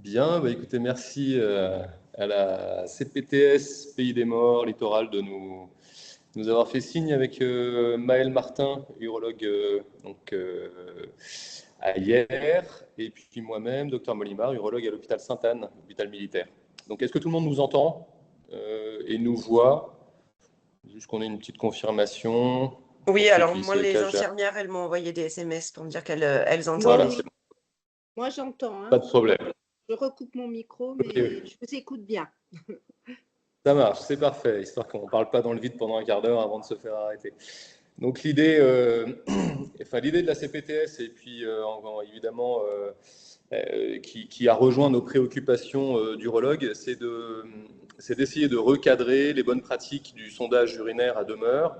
Bien, écoutez, merci à la CPTS Pays des Morts, Littoral, de nous avoir fait signe avec Maël Martin, urologue à hier, et puis moi-même, docteur Molimar, urologue à l'hôpital Sainte-Anne, hôpital militaire. Donc, est-ce que tout le monde nous entend et nous voit? Juste qu'on ait une petite confirmation. Oui, alors moi, les infirmières, elles m'ont envoyé des SMS pour me dire qu'elles entendaient. Voilà, moi, j'entends. Hein. Pas de problème. Je recoupe mon micro, mais je vous écoute bien. Ça marche, c'est parfait, histoire qu'on ne parle pas dans le vide pendant un quart d'heure avant de se faire arrêter. Donc l'idée de la CPTS, et puis évidemment qui a rejoint nos préoccupations d'urologue, c'est d'essayer de recadrer les bonnes pratiques du sondage urinaire à demeure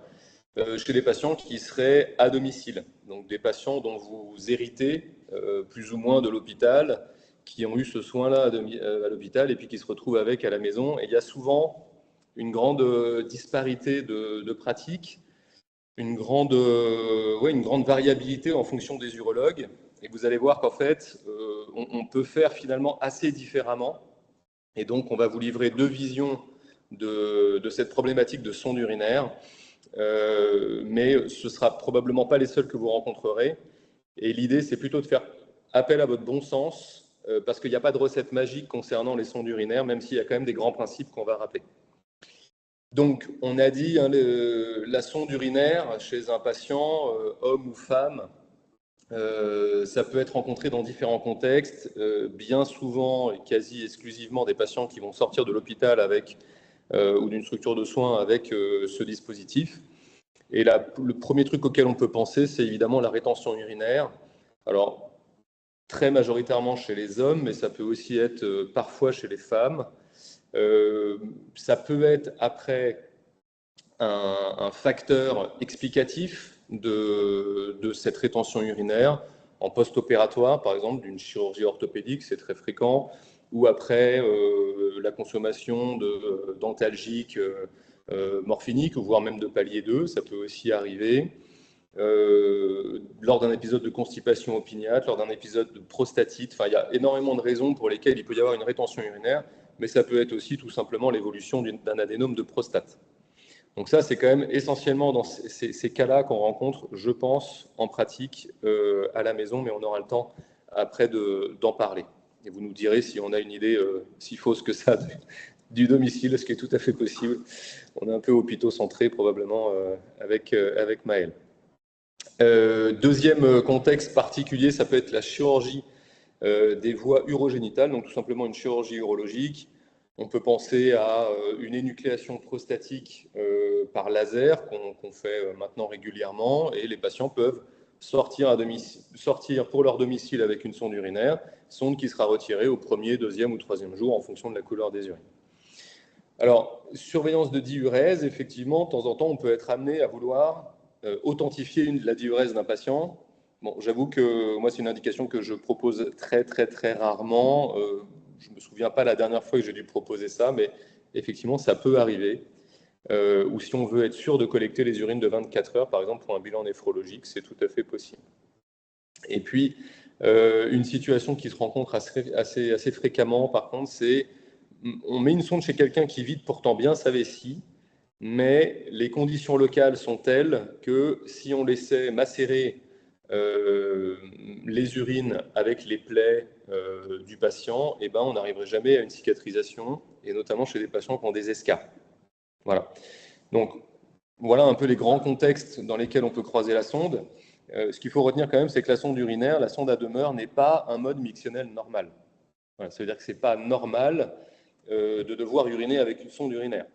chez les patients qui seraient à domicile. Donc des patients dont vous héritez plus ou moins de l'hôpital, qui ont eu ce soin-là à l'hôpital et puis qui se retrouvent avec à la maison. Et il y a souvent une grande disparité de pratiques, une grande variabilité en fonction des urologues. Et vous allez voir qu'en fait, on peut faire finalement assez différemment. Et donc, on va vous livrer deux visions de cette problématique de sonde urinaire. Mais ce ne sera probablement pas les seuls que vous rencontrerez. Et l'idée, c'est plutôt de faire appel à votre bon sens, parce qu'il n'y a pas de recette magique concernant les sondes urinaires, même s'il y a quand même des grands principes qu'on va rappeler. Donc, on a dit la sonde urinaire chez un patient, homme ou femme, ça peut être rencontré dans différents contextes, bien souvent et quasi exclusivement des patients qui vont sortir de l'hôpital avec ou d'une structure de soins avec ce dispositif. Et le premier truc auquel on peut penser, c'est évidemment la rétention urinaire. Alors, très majoritairement chez les hommes, mais ça peut aussi être parfois chez les femmes. Ça peut être après un facteur explicatif de cette rétention urinaire en post-opératoire, par exemple, d'une chirurgie orthopédique, c'est très fréquent, ou après la consommation d'antalgiques morphiniques, voire même de palier 2, ça peut aussi arriver. Lors d'un épisode de constipation opiniâtre, lors d'un épisode de prostatite. Enfin, il y a énormément de raisons pour lesquelles il peut y avoir une rétention urinaire, mais ça peut être aussi tout simplement l'évolution d'un adénome de prostate. Donc ça, c'est quand même essentiellement dans ces cas-là qu'on rencontre, je pense, en pratique à la maison, mais on aura le temps après d'en parler. Et vous nous direz si on a une idée si fausse que ça du domicile, ce qui est tout à fait possible. On est un peu hôpitaux-centré probablement avec Maël. Deuxième contexte particulier, ça peut être la chirurgie des voies urogénitales, donc tout simplement une chirurgie urologique. On peut penser à une énucléation prostatique par laser qu'on fait maintenant régulièrement, et les patients peuvent sortir pour leur domicile avec une sonde urinaire, sonde qui sera retirée au premier, deuxième ou troisième jour en fonction de la couleur des urines. Alors, surveillance de diurèse, effectivement, de temps en temps, on peut être amené à vouloir authentifier la diurèse d'un patient. Bon, j'avoue que moi, c'est une indication que je propose très, très, très rarement. Je ne me souviens pas la dernière fois que j'ai dû proposer ça, mais effectivement, ça peut arriver. Ou si on veut être sûr de collecter les urines de 24 heures, par exemple, pour un bilan néphrologique, c'est tout à fait possible. Et puis, une situation qui se rencontre assez fréquemment, par contre, c'est on met une sonde chez quelqu'un qui vide pourtant bien sa vessie, mais les conditions locales sont telles que si on laissait macérer les urines avec les plaies du patient, eh ben, on n'arriverait jamais à une cicatrisation, et notamment chez des patients qui ont des escarres. Voilà. Donc, voilà un peu les grands contextes dans lesquels on peut croiser la sonde. Ce qu'il faut retenir quand même, c'est que la sonde urinaire, la sonde à demeure, n'est pas un mode mictionnel normal. Voilà, ça veut dire que ce n'est pas normal de devoir uriner avec une sonde urinaire.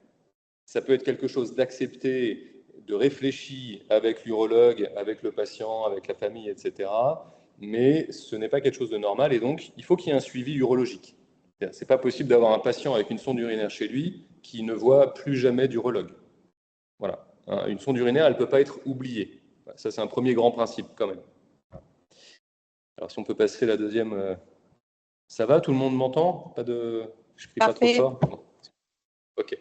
Ça peut être quelque chose d'accepté, de réfléchi avec l'urologue, avec le patient, avec la famille, etc. Mais ce n'est pas quelque chose de normal, et donc il faut qu'il y ait un suivi urologique. Ce n'est pas possible d'avoir un patient avec une sonde urinaire chez lui qui ne voit plus jamais d'urologue. Voilà. Une sonde urinaire, elle ne peut pas être oubliée. Ça, c'est un premier grand principe quand même. Alors, si on peut passer la deuxième. Ça va, tout le monde m'entend? Pas de... Je crie pas trop fort? Ok.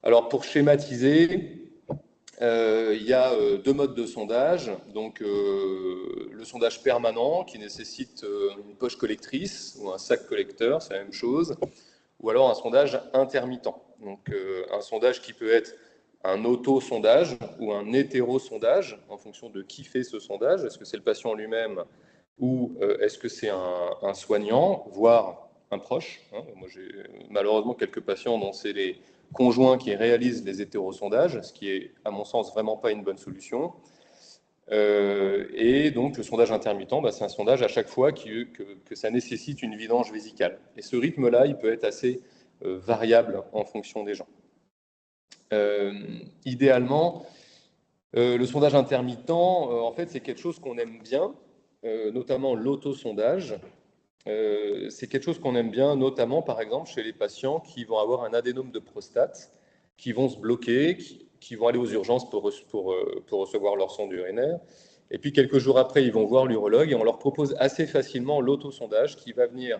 Alors, pour schématiser, Il y a deux modes de sondage. Donc, le sondage permanent qui nécessite une poche collectrice ou un sac collecteur, c'est la même chose. Ou alors un sondage intermittent. Donc, un sondage qui peut être un auto-sondage ou un hétéro-sondage en fonction de qui fait ce sondage. Est-ce que c'est le patient lui-même ou est-ce que c'est un soignant, voire un proche, hein. Moi, j'ai malheureusement quelques patients dont c'est les conjoints qui réalisent les hétérosondages, ce qui est, à mon sens, vraiment pas une bonne solution. Et donc, le sondage intermittent, c'est un sondage à chaque fois que ça nécessite une vidange vésicale. Et ce rythme-là, il peut être assez variable en fonction des gens. Idéalement, le sondage intermittent, en fait, c'est quelque chose qu'on aime bien, notamment l'autosondage. C'est quelque chose qu'on aime bien, notamment, par exemple, chez les patients qui vont avoir un adénome de prostate, qui vont se bloquer, qui vont aller aux urgences pour recevoir leur sonde urinaire. Et puis, quelques jours après, ils vont voir l'urologue et on leur propose assez facilement l'autosondage qui va venir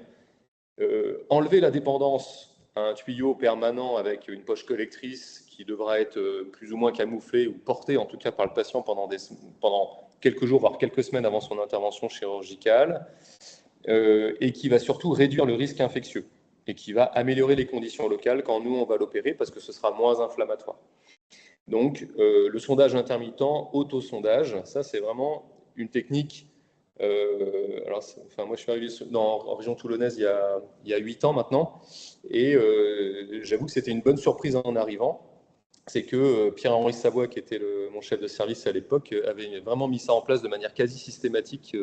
enlever la dépendance à un tuyau permanent avec une poche collectrice qui devra être plus ou moins camouflée ou portée, en tout cas par le patient pendant quelques jours, voire quelques semaines avant son intervention chirurgicale. Et qui va surtout réduire le risque infectieux et qui va améliorer les conditions locales quand nous, on va l'opérer parce que ce sera moins inflammatoire. Donc, le sondage intermittent, autosondage, ça, c'est vraiment une technique. Moi, je suis arrivé en région toulonnaise il y a 8 ans maintenant et j'avoue que c'était une bonne surprise en arrivant. C'est que Pierre-Henri Savoie, qui était mon chef de service à l'époque, avait vraiment mis ça en place de manière quasi systématique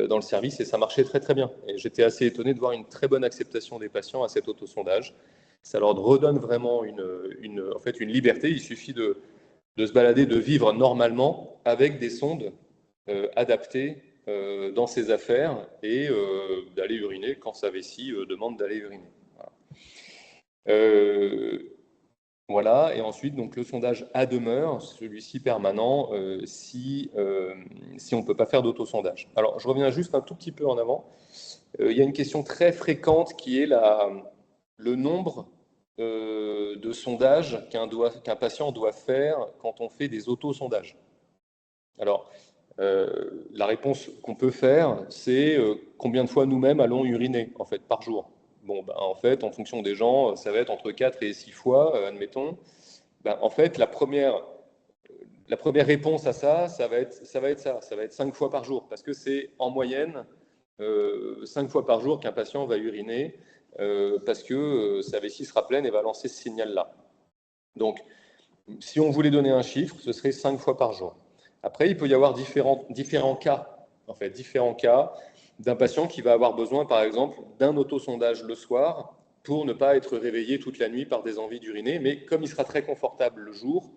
dans le service et ça marchait très très bien. Et j'étais assez étonné de voir une très bonne acceptation des patients à cet autosondage. Ça leur redonne vraiment en fait, une liberté. Il suffit de se balader, de vivre normalement avec des sondes adaptées dans ses affaires et d'aller uriner quand sa vessie demande d'aller uriner. Voilà. Voilà, et ensuite, donc, le sondage à demeure, celui-ci permanent, si on ne peut pas faire d'autosondage. Alors, je reviens juste un tout petit peu en avant. Il y a une question très fréquente qui est le nombre de sondages qu'un patient doit faire quand on fait des autosondages. Alors, la réponse qu'on peut faire, c'est combien de fois nous-mêmes allons uriner, en fait, par jour. Bon, en fait, en fonction des gens, ça va être entre 4 et 6 fois, admettons. En fait, la première réponse à ça, ça va être 5 fois par jour, parce que c'est en moyenne 5 fois par jour qu'un patient va uriner, parce que sa vessie sera pleine et va lancer ce signal-là. Donc, si on voulait donner un chiffre, ce serait 5 fois par jour. Après, il peut y avoir différents cas, en fait, différents cas d'un patient qui va avoir besoin, par exemple, d'un autosondage le soir pour ne pas être réveillé toute la nuit par des envies d'uriner, mais comme il sera très confortable le jour,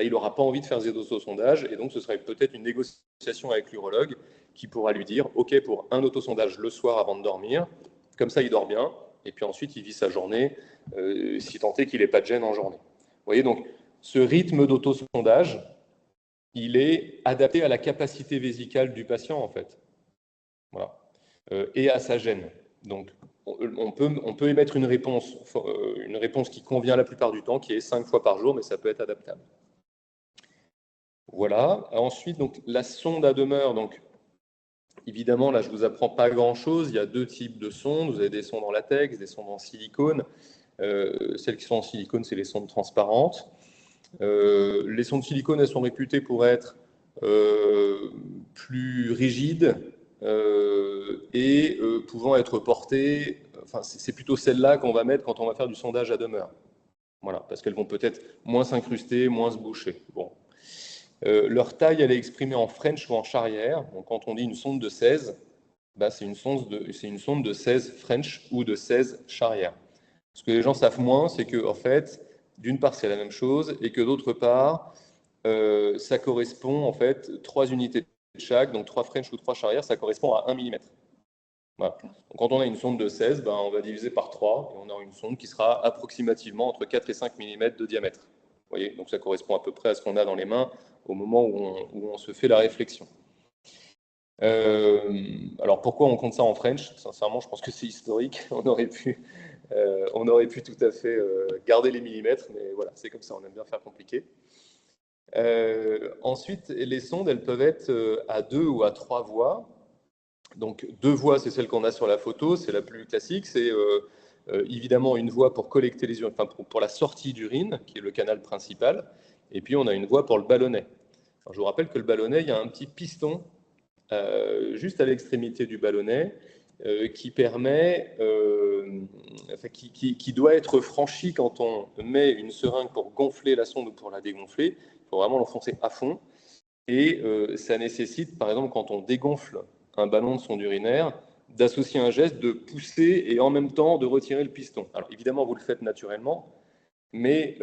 il n'aura pas envie de faire des autosondages, et donc ce serait peut-être une négociation avec l'urologue qui pourra lui dire « Ok, pour un autosondage le soir avant de dormir, comme ça il dort bien, et puis ensuite il vit sa journée, si tant est qu'il n'ait pas de gêne en journée. » Vous voyez, donc ce rythme d'autosondage, il est adapté à la capacité vésicale du patient, en fait. Voilà. Et à sa gêne. Donc, on peut émettre une réponse qui convient la plupart du temps, qui est 5 fois par jour, mais ça peut être adaptable. Voilà. Ensuite, donc, la sonde à demeure. Donc, évidemment, là, je ne vous apprends pas grand-chose. Il y a deux types de sondes. Vous avez des sondes en latex, des sondes en silicone. Celles qui sont en silicone, c'est les sondes transparentes. Les sondes de silicone, elles sont réputées pour être plus rigides et pouvant être portées. Enfin, c'est plutôt celles-là qu'on va mettre quand on va faire du sondage à demeure. Voilà, parce qu'elles vont peut-être moins s'incruster, moins se boucher. Bon. Leur taille, elle est exprimée en French ou en charrière. Donc, quand on dit une sonde de 16, c'est une sonde de 16 French ou de 16 charrière. Ce que les gens savent moins, c'est que, en fait, d'une part, c'est la même chose, et que d'autre part, ça correspond, en fait, 3 unités de chaque, donc 3 French ou 3 charrières, ça correspond à 1 mm. Voilà. Donc, quand on a une sonde de 16, on va diviser par 3, et on a une sonde qui sera approximativement entre 4 et 5 mm de diamètre. Vous voyez, donc ça correspond à peu près à ce qu'on a dans les mains au moment où on se fait la réflexion. Alors, pourquoi on compte ça en French? Sincèrement, je pense que c'est historique. On aurait pu tout à fait garder les millimètres, mais voilà, c'est comme ça, on aime bien faire compliqué. Ensuite, les sondes, elles peuvent être à 2 ou à 3 voies. Donc 2 voies, c'est celle qu'on a sur la photo, c'est la plus classique. C'est évidemment une voie pour collecter les urines, enfin pour la sortie d'urine, qui est le canal principal. Et puis on a une voie pour le ballonnet. Alors, je vous rappelle que le ballonnet, il y a un petit piston juste à l'extrémité du ballonnet qui permet, qui doit être franchi quand on met une seringue pour gonfler la sonde ou pour la dégonfler. Il faut vraiment l'enfoncer à fond. Et ça nécessite, par exemple, quand on dégonfle un ballon de sonde urinaire, d'associer un geste de pousser et en même temps de retirer le piston. Alors évidemment, vous le faites naturellement, mais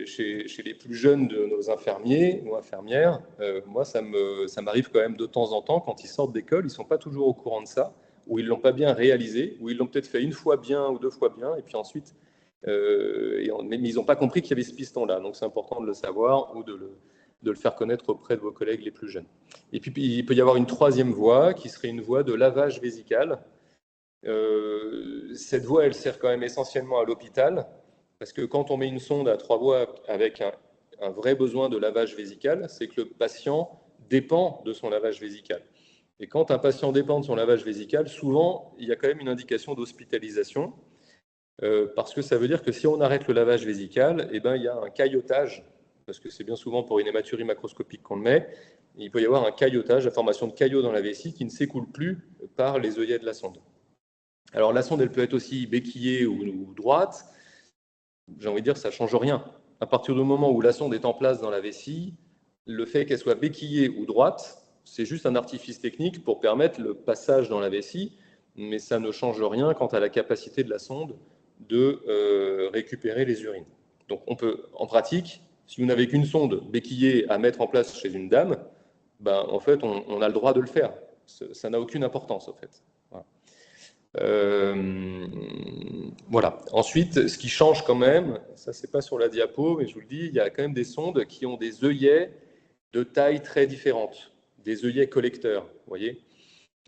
chez les plus jeunes de nos infirmiers ou infirmières, moi, ça m'arrive quand même de temps en temps, quand ils sortent d'école, ils ne sont pas toujours au courant de ça, ou ils ne l'ont pas bien réalisé, ou ils l'ont peut-être fait une fois bien ou 2 fois bien, et puis ensuite, mais ils n'ont pas compris qu'il y avait ce piston-là. Donc c'est important de le savoir ou de le faire connaître auprès de vos collègues les plus jeunes. Et puis il peut y avoir une troisième voie, qui serait une voie de lavage vésical. Cette voie, elle sert quand même essentiellement à l'hôpital, parce que quand on met une sonde à 3 voies avec un vrai besoin de lavage vésical, c'est que le patient dépend de son lavage vésical. Et quand un patient dépend de son lavage vésical, souvent, il y a quand même une indication d'hospitalisation, parce que ça veut dire que si on arrête le lavage vésical, eh ben, il y a un caillotage, parce que c'est bien souvent pour une hématurie macroscopique qu'on le met, il peut y avoir un caillotage, la formation de caillots dans la vessie qui ne s'écoule plus par les œillets de la sonde. Alors la sonde, elle peut être aussi béquillée ou droite. J'ai envie de dire, ça ne change rien. À partir du moment où la sonde est en place dans la vessie, le fait qu'elle soit béquillée ou droite, c'est juste un artifice technique pour permettre le passage dans la vessie, mais ça ne change rien quant à la capacité de la sonde de récupérer les urines. Donc on peut, en pratique, si vous n'avez qu'une sonde béquillée à mettre en place chez une dame, ben, en fait, on a le droit de le faire. Ça n'a aucune importance, en fait. Voilà. Voilà. Ensuite, ce qui change quand même, ça c'est pas sur la diapo, mais je vous le dis, il y a quand même des sondes qui ont des œillets de taille très différente, des œillets collecteurs, vous voyez.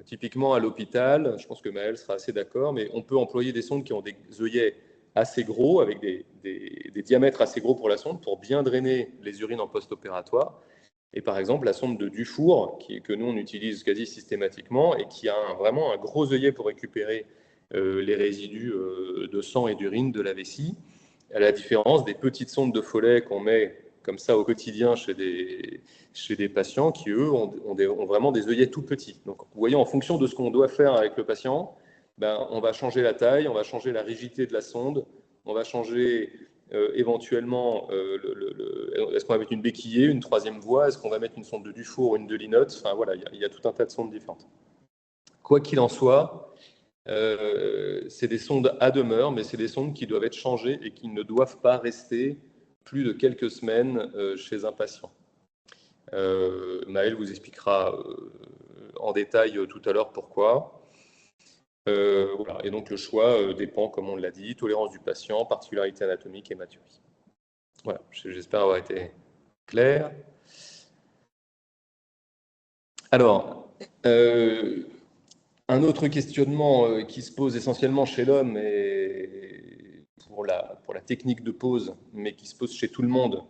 Typiquement à l'hôpital, je pense que Maëlle sera assez d'accord, mais on peut employer des sondes qui ont des œillets assez gros, avec des diamètres assez gros pour la sonde, pour bien drainer les urines en post-opératoire. Et par exemple, la sonde de Dufour, que nous on utilise quasi systématiquement et qui a vraiment un gros œillet pour récupérer les résidus de sang et d'urine de la vessie, à la différence des petites sondes de Foley qu'on met comme ça au quotidien chez des patients qui, eux, ont vraiment des œillets tout petits. Donc, vous voyez, en fonction de ce qu'on doit faire avec le patient, ben, on va changer la taille, on va changer la rigidité de la sonde, on va changer éventuellement, est-ce qu'on va mettre une béquillée, une troisième voie, est-ce qu'on va mettre une sonde de Dufour ou une de Linotte, enfin voilà, il y a tout un tas de sondes différentes. Quoi qu'il en soit, c'est des sondes à demeure, mais c'est des sondes qui doivent être changées et qui ne doivent pas rester plus de quelques semaines chez un patient. Maëlle vous expliquera en détail tout à l'heure pourquoi. Voilà. Et donc le choix dépend, comme on l'a dit, tolérance du patient, particularité anatomique et maturité. Voilà, j'espère avoir été clair. Alors, un autre questionnement qui se pose essentiellement chez l'homme et pour la technique de pose, mais qui se pose chez tout le monde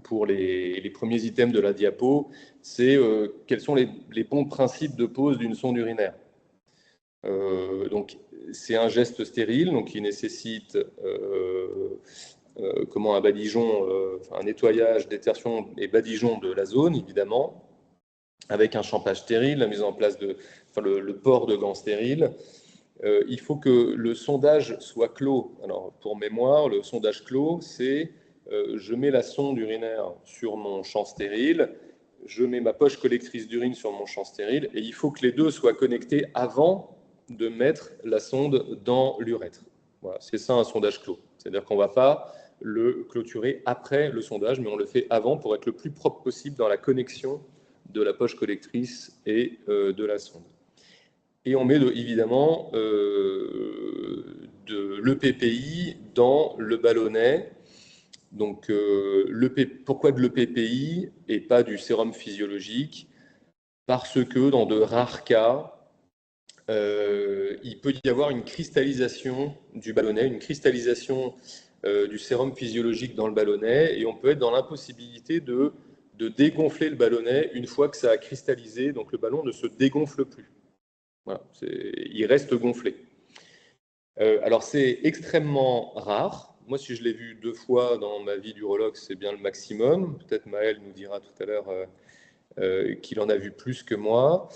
pour les premiers items de la diapo, c'est quels sont les bons principes de pose d'une sonde urinaire. Donc, c'est un geste stérile, donc qui nécessite un badigeon, un nettoyage, détertion et badigeon de la zone, évidemment, avec un champage stérile, la mise en place le port de gants stériles. Il faut que le sondage soit clos. Alors, pour mémoire, le sondage clos, c'est je mets la sonde urinaire sur mon champ stérile, je mets ma poche collectrice d'urine sur mon champ stérile, et il faut que les deux soient connectés avant de mettre la sonde dans l'urètre. Voilà, c'est ça un sondage clos. C'est-à-dire qu'on ne va pas le clôturer après le sondage, mais on le fait avant pour être le plus propre possible dans la connexion de la poche collectrice et de la sonde. Et on met évidemment de l'EPPI dans le ballonnet. Donc, pourquoi de l'EPPI et pas du sérum physiologique? Parce que dans de rares cas, il peut y avoir une cristallisation du ballonnet, une cristallisation du sérum physiologique dans le ballonnet et on peut être dans l'impossibilité de dégonfler le ballonnet une fois que ça a cristallisé, donc le ballon ne se dégonfle plus. Voilà, il reste gonflé. Alors c'est extrêmement rare. Moi, si je l'ai vu 2 fois dans ma vie d'urologue, c'est bien le maximum. Peut-être Maël nous dira tout à l'heure qu'il en a vu plus que moi.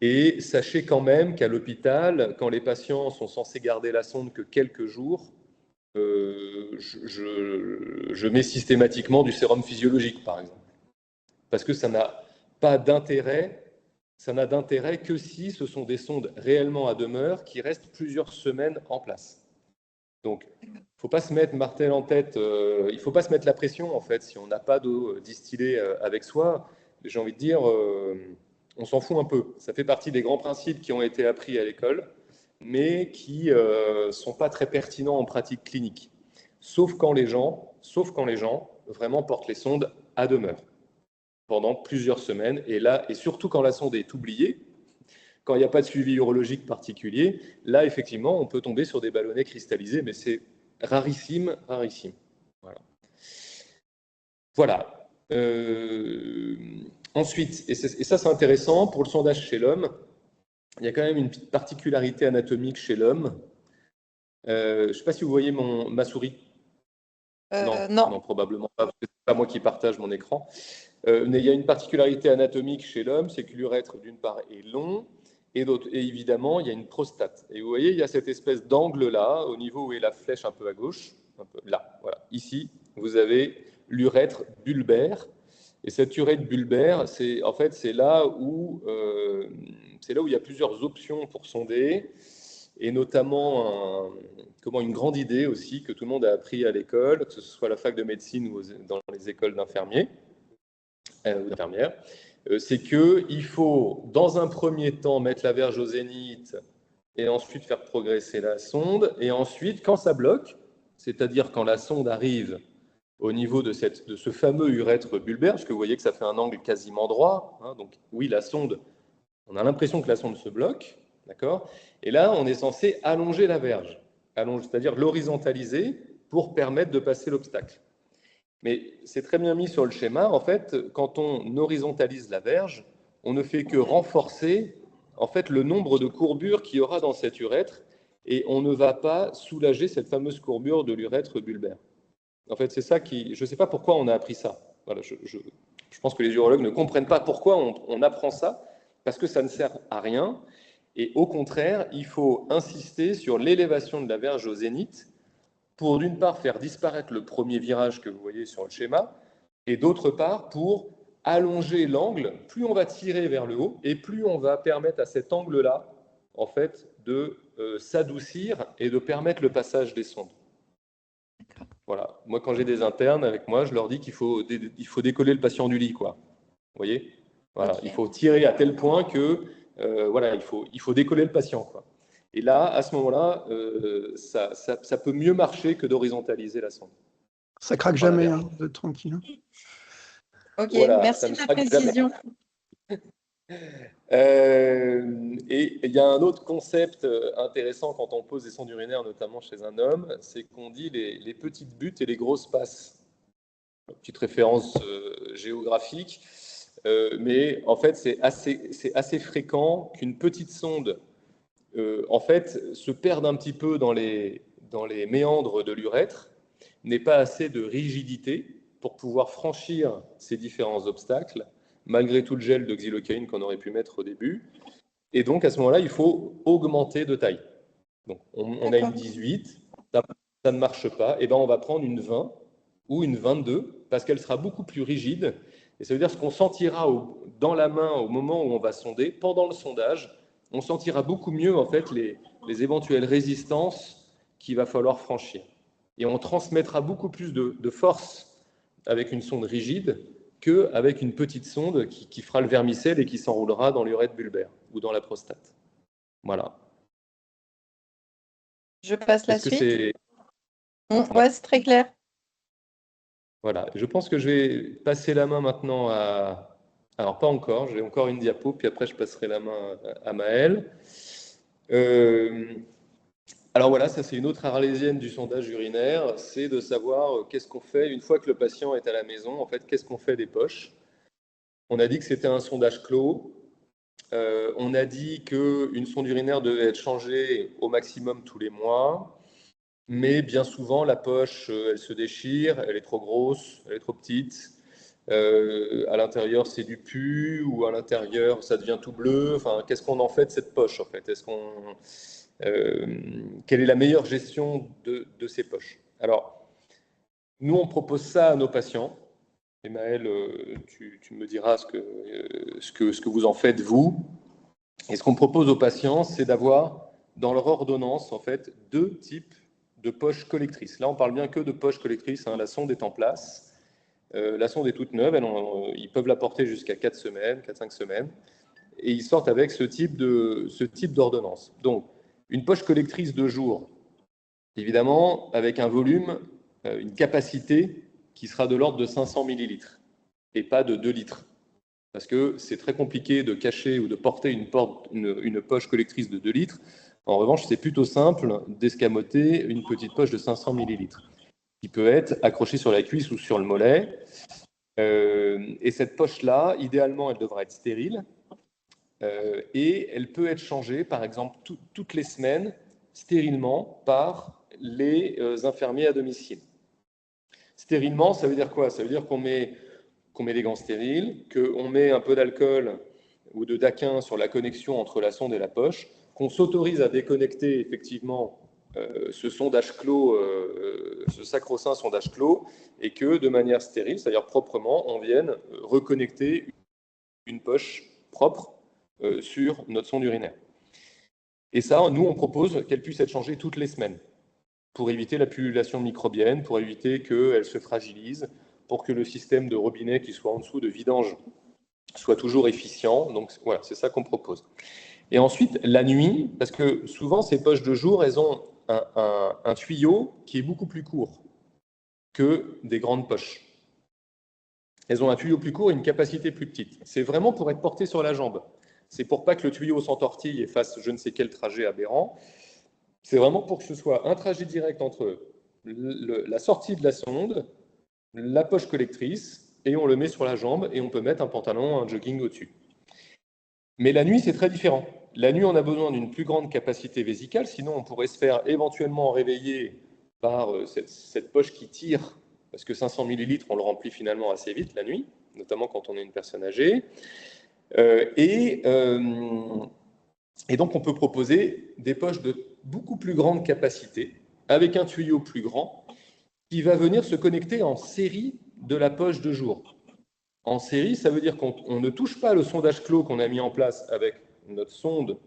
Et sachez quand même qu'à l'hôpital, quand les patients sont censés garder la sonde que quelques jours, je mets systématiquement du sérum physiologique, par exemple. Parce que ça n'a pas d'intérêt. Ça n'a d'intérêt que si ce sont des sondes réellement à demeure qui restent plusieurs semaines en place. Donc, il ne faut pas se mettre martel en tête, il ne faut pas se mettre la pression, en fait, si on n'a pas d'eau distillée avec soi. J'ai envie de dire, on s'en fout un peu. Ça fait partie des grands principes qui ont été appris à l'école, mais qui ne sont pas très pertinents en pratique clinique. Sauf quand les gens vraiment portent les sondes à demeure pendant plusieurs semaines, et surtout quand la sonde est oubliée, quand il n'y a pas de suivi urologique particulier, là, effectivement, on peut tomber sur des ballonnets cristallisés, mais c'est rarissime, rarissime. Voilà. Ensuite, et ça c'est intéressant, pour le sondage chez l'homme, il y a quand même une petite particularité anatomique chez l'homme. Je ne sais pas si vous voyez ma souris. Non, probablement pas, parce que ce n'est pas moi qui partage mon écran. Mais il y a une particularité anatomique chez l'homme, c'est que l'urètre, d'une part, est long, et évidemment, il y a une prostate. Et vous voyez, il y a cette espèce d'angle-là, au niveau où est la flèche un peu à gauche, un peu là, voilà. Ici, vous avez l'urètre bulbaire. Et cette urètre bulbaire, c'est là où il y a plusieurs options pour sonder, et notamment une grande idée aussi que tout le monde a appris à l'école, que ce soit à la fac de médecine ou dans les écoles d'infirmiers ou d'infirmières, c'est qu'il faut, dans un premier temps, mettre la verge au zénith et ensuite faire progresser la sonde. Et ensuite, quand ça bloque, c'est-à-dire quand la sonde arrive au niveau de ce fameux urètre bulbaire, parce que vous voyez que ça fait un angle quasiment droit, hein, donc oui, la sonde, on a l'impression que la sonde se bloque, d'accord ? Et là, on est censé allonger la verge, c'est-à-dire l'horizontaliser pour permettre de passer l'obstacle. Mais c'est très bien mis sur le schéma. En fait, quand on horizontalise la verge, on ne fait que renforcer en fait, le nombre de courbures qu'il y aura dans cet urètre et on ne va pas soulager cette fameuse courbure de l'urètre bulbaire. En fait, c'est ça qui... Je ne sais pas pourquoi on a appris ça. Voilà, je pense que les urologues ne comprennent pas pourquoi on apprend ça, parce que ça ne sert à rien. Et au contraire, il faut insister sur l'élévation de la verge au zénith pour d'une part faire disparaître le premier virage que vous voyez sur le schéma, et d'autre part pour allonger l'angle. Plus on va tirer vers le haut, et plus on va permettre à cet angle-là, en fait, de s'adoucir et de permettre le passage des sondes. Voilà. Moi, quand j'ai des internes avec moi, je leur dis qu'il faut décoller le patient du lit, quoi. Vous voyez ? Voilà. Okay. Il faut tirer à tel point que, voilà, il faut décoller le patient, quoi. Et là, à ce moment-là, ça peut mieux marcher que d'horizontaliser la sonde. Ça craque jamais, hein, vous êtes tranquille. Ok, voilà, merci de la précision. Et il y a un autre concept intéressant quand on pose des sondes urinaires, notamment chez un homme, c'est qu'on dit les petites buttes et les grosses passes. Petite référence géographique, mais en fait, c'est assez fréquent qu'une petite sonde en fait, se perdent un petit peu dans les méandres de l'urètre, n'ait pas assez de rigidité pour pouvoir franchir ces différents obstacles, malgré tout le gel de xylocaïne qu'on aurait pu mettre au début. Et donc, à ce moment-là, il faut augmenter de taille. Donc, on a une 18, ça ne marche pas, et ben on va prendre une 20 ou une 22, parce qu'elle sera beaucoup plus rigide. Et ça veut dire ce qu'on sentira dans la main au moment où on va sonder, pendant le sondage, on sentira beaucoup mieux en fait les éventuelles résistances qu'il va falloir franchir. Et on transmettra beaucoup plus de force avec une sonde rigide qu'avec une petite sonde qui fera le vermicelle et qui s'enroulera dans l'urètre bulbaire ou dans la prostate. Voilà. Je passe la suite. Ouais, c'est très clair. Voilà. Je pense que je vais passer la main maintenant à... Alors, pas encore, j'ai encore une diapo, puis après, je passerai la main à Maël. Alors voilà, ça c'est une autre arlésienne du sondage urinaire, c'est de savoir qu'est-ce qu'on fait une fois que le patient est à la maison, en fait, qu'est-ce qu'on fait des poches. On a dit que c'était un sondage clos. On a dit qu'une sonde urinaire devait être changée au maximum tous les mois, mais bien souvent la poche, elle se déchire, elle est trop grosse, elle est trop petite. À l'intérieur c'est du pus, ou à l'intérieur ça devient tout bleu. Enfin, qu'est-ce qu'on en fait de cette poche en fait? Quelle est la meilleure gestion de ces poches? Alors, nous on propose ça à nos patients. Et Maël, tu me diras ce que vous en faites, vous. Et ce qu'on propose aux patients, c'est d'avoir dans leur ordonnance, en fait, 2 types de poches collectrices. Là, on parle bien que de poches collectrices, hein. La sonde est en place. La sonde est toute neuve. Ils peuvent la porter jusqu'à 4 semaines, 4-5 semaines. Et ils sortent avec ce type d'ordonnance. Donc, une poche collectrice de jour, évidemment, avec un volume, une capacité qui sera de l'ordre de 500 millilitres et pas de 2 litres. Parce que c'est très compliqué de cacher ou de porter une poche collectrice de 2 litres. En revanche, c'est plutôt simple d'escamoter une petite poche de 500 millilitres qui peut être accrochée sur la cuisse ou sur le mollet. Et cette poche-là, idéalement, elle devra être stérile. Et elle peut être changée, par exemple, toutes les semaines, stérilement, par les infirmiers à domicile. Stérilement, ça veut dire quoi? Ça veut dire qu'on met des gants stériles, qu'on met un peu d'alcool ou de daquin sur la connexion entre la sonde et la poche, qu'on s'autorise à déconnecter effectivement ce sondage clos, ce sacro-saint sondage clos, et que de manière stérile, c'est-à-dire proprement, on vienne reconnecter une poche propre sur notre sonde urinaire. Et ça, nous, on propose qu'elle puisse être changée toutes les semaines pour éviter la pullulation microbienne, pour éviter qu'elle se fragilise, pour que le système de robinet qui soit en dessous de vidange soit toujours efficient. Donc voilà, c'est ça qu'on propose. Et ensuite, la nuit, parce que souvent ces poches de jour, elles ont un tuyau qui est beaucoup plus court que des grandes poches. Elles ont un tuyau plus court et une capacité plus petite. C'est vraiment pour être porté sur la jambe. C'est pour pas que le tuyau s'entortille et fasse je ne sais quel trajet aberrant. C'est vraiment pour que ce soit un trajet direct entre la sortie de la sonde, la poche collectrice, et on le met sur la jambe, et on peut mettre un pantalon, un jogging au-dessus. Mais la nuit, c'est très différent. La nuit, on a besoin d'une plus grande capacité vésicale, sinon on pourrait se faire éventuellement réveiller par cette poche qui tire, parce que 500 millilitres, on le remplit finalement assez vite la nuit, notamment quand on est une personne âgée. Et donc, on peut proposer des poches de beaucoup plus grande capacité, avec un tuyau plus grand, qui va venir se connecter en série de la poche de jour. En série, ça veut dire qu'on ne touche pas le sondage clos qu'on a mis en place avec notre sonde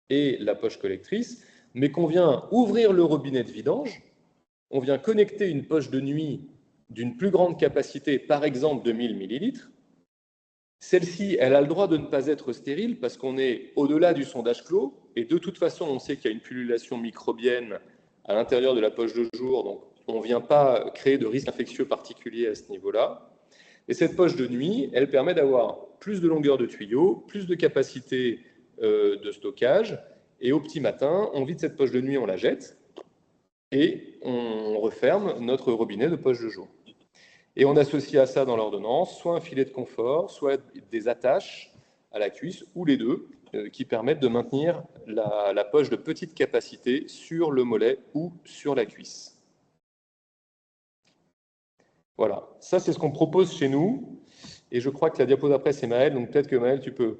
et la poche collectrice, mais qu'on vient ouvrir le robinet de vidange, on vient connecter une poche de nuit d'une plus grande capacité, par exemple de 1000 millilitres. Celle-ci, elle a le droit de ne pas être stérile parce qu'on est au-delà du sondage clos, et de toute façon, on sait qu'il y a une pullulation microbienne à l'intérieur de la poche de jour, donc on ne vient pas créer de risque infectieux particulier à ce niveau-là. Et cette poche de nuit, elle permet d'avoir plus de longueur de tuyau, plus de capacité de stockage, et au petit matin, on vide cette poche de nuit, on la jette, et on referme notre robinet de poche de jour. Et on associe à ça dans l'ordonnance soit un filet de confort, soit des attaches à la cuisse, ou les deux, qui permettent de maintenir la poche de petite capacité sur le mollet ou sur la cuisse. Voilà, ça c'est ce qu'on propose chez nous. Et je crois que la diapo d'après, c'est Maël. Donc peut-être que Maël, tu peux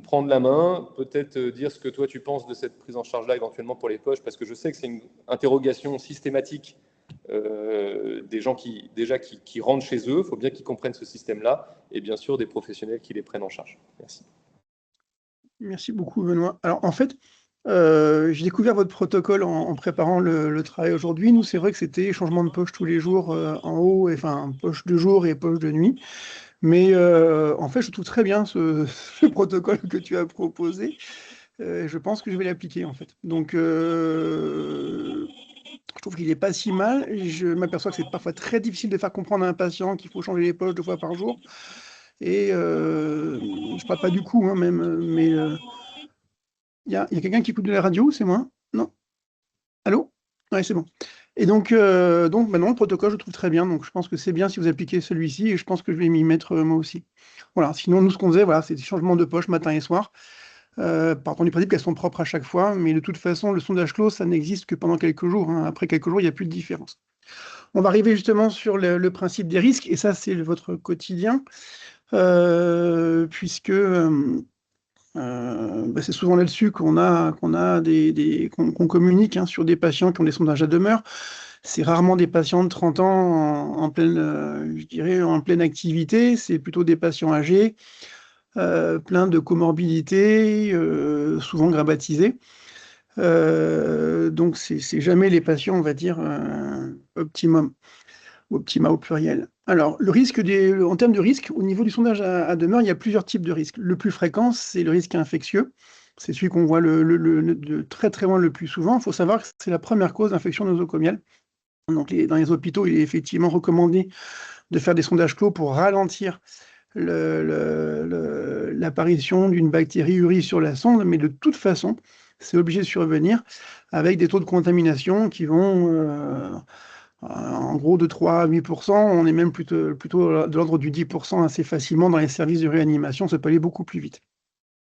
prendre la main, peut-être dire ce que toi tu penses de cette prise en charge-là éventuellement pour les poches, parce que je sais que c'est une interrogation systématique des gens qui rentrent chez eux. Il faut bien qu'ils comprennent ce système-là, et bien sûr des professionnels qui les prennent en charge. Merci. Merci beaucoup, Benoît. Alors, en fait, j'ai découvert votre protocole en préparant le travail aujourd'hui. Nous, c'est vrai que c'était changement de poche tous les jours en haut, enfin, poche de jour et poche de nuit. Mais en fait, je trouve très bien ce protocole que tu as proposé. Je pense que je vais l'appliquer, en fait. Donc, je trouve qu'il n'est pas si mal. Je m'aperçois que c'est parfois très difficile de faire comprendre à un patient qu'il faut changer les poches 2 fois par jour. Et je ne parle pas du coup, hein, même, mais il y a quelqu'un qui écoute de la radio, c'est moi? Non? Allô? Oui, c'est bon. Et donc maintenant, le protocole, je le trouve très bien. Donc, je pense que c'est bien si vous appliquez celui-ci et je pense que je vais m'y mettre moi aussi. Voilà. Sinon, nous, ce qu'on faisait, voilà, c'est des changements de poche matin et soir. Partant du principe qu'elles sont propres à chaque fois. Mais de toute façon, le sondage clos, ça n'existe que pendant quelques jours, hein. Après quelques jours, il n'y a plus de différence. On va arriver justement sur le principe des risques. Et ça, c'est votre quotidien. Puisque c'est souvent là-dessus qu'on communique, hein, sur des patients qui ont des sondages à demeure. C'est rarement des patients de 30 ans en pleine, je dirais, en pleine activité. C'est plutôt des patients âgés, pleins de comorbidités, souvent grabbatisés. Donc, c'est jamais les patients, on va dire, optimum, ou optima au pluriel. Alors, en termes de risque, au niveau du sondage à demeure, il y a plusieurs types de risques. Le plus fréquent, c'est le risque infectieux. C'est celui qu'on voit de très très loin le plus souvent. Il faut savoir que c'est la première cause d'infection nosocomiale. Donc, dans les hôpitaux, il est effectivement recommandé de faire des sondages clos pour ralentir l'apparition d'une bactérie URI sur la sonde, mais de toute façon, c'est obligé de survenir avec des taux de contamination qui vont en gros de 3 à 8%. On est même plutôt de l'ordre du 10% assez facilement dans les services de réanimation. Ça peut aller beaucoup plus vite.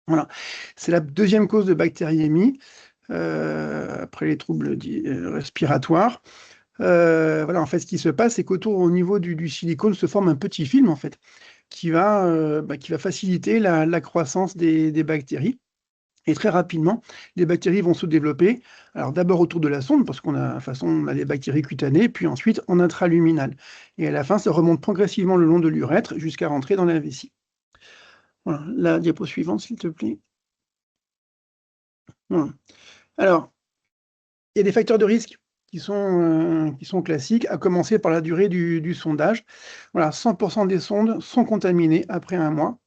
Voilà. C'est la deuxième cause de bactériémie, après les troubles respiratoires. Voilà, en fait, ce qui se passe, c'est qu'autour, au niveau du silicone, se forme un petit film, en fait, qui va faciliter la croissance des bactéries. Et très rapidement, les bactéries vont se développer. Alors d'abord autour de la sonde, parce on a des bactéries cutanées, puis ensuite en intraluminal. Et à la fin, ça remonte progressivement le long de l'urètre jusqu'à rentrer dans la vessie. Voilà, la diapo suivante, s'il te plaît. Voilà. Alors, il y a des facteurs de risque qui sont classiques, à commencer par la durée du sondage. Voilà, 100% des sondes sont contaminées après un mois.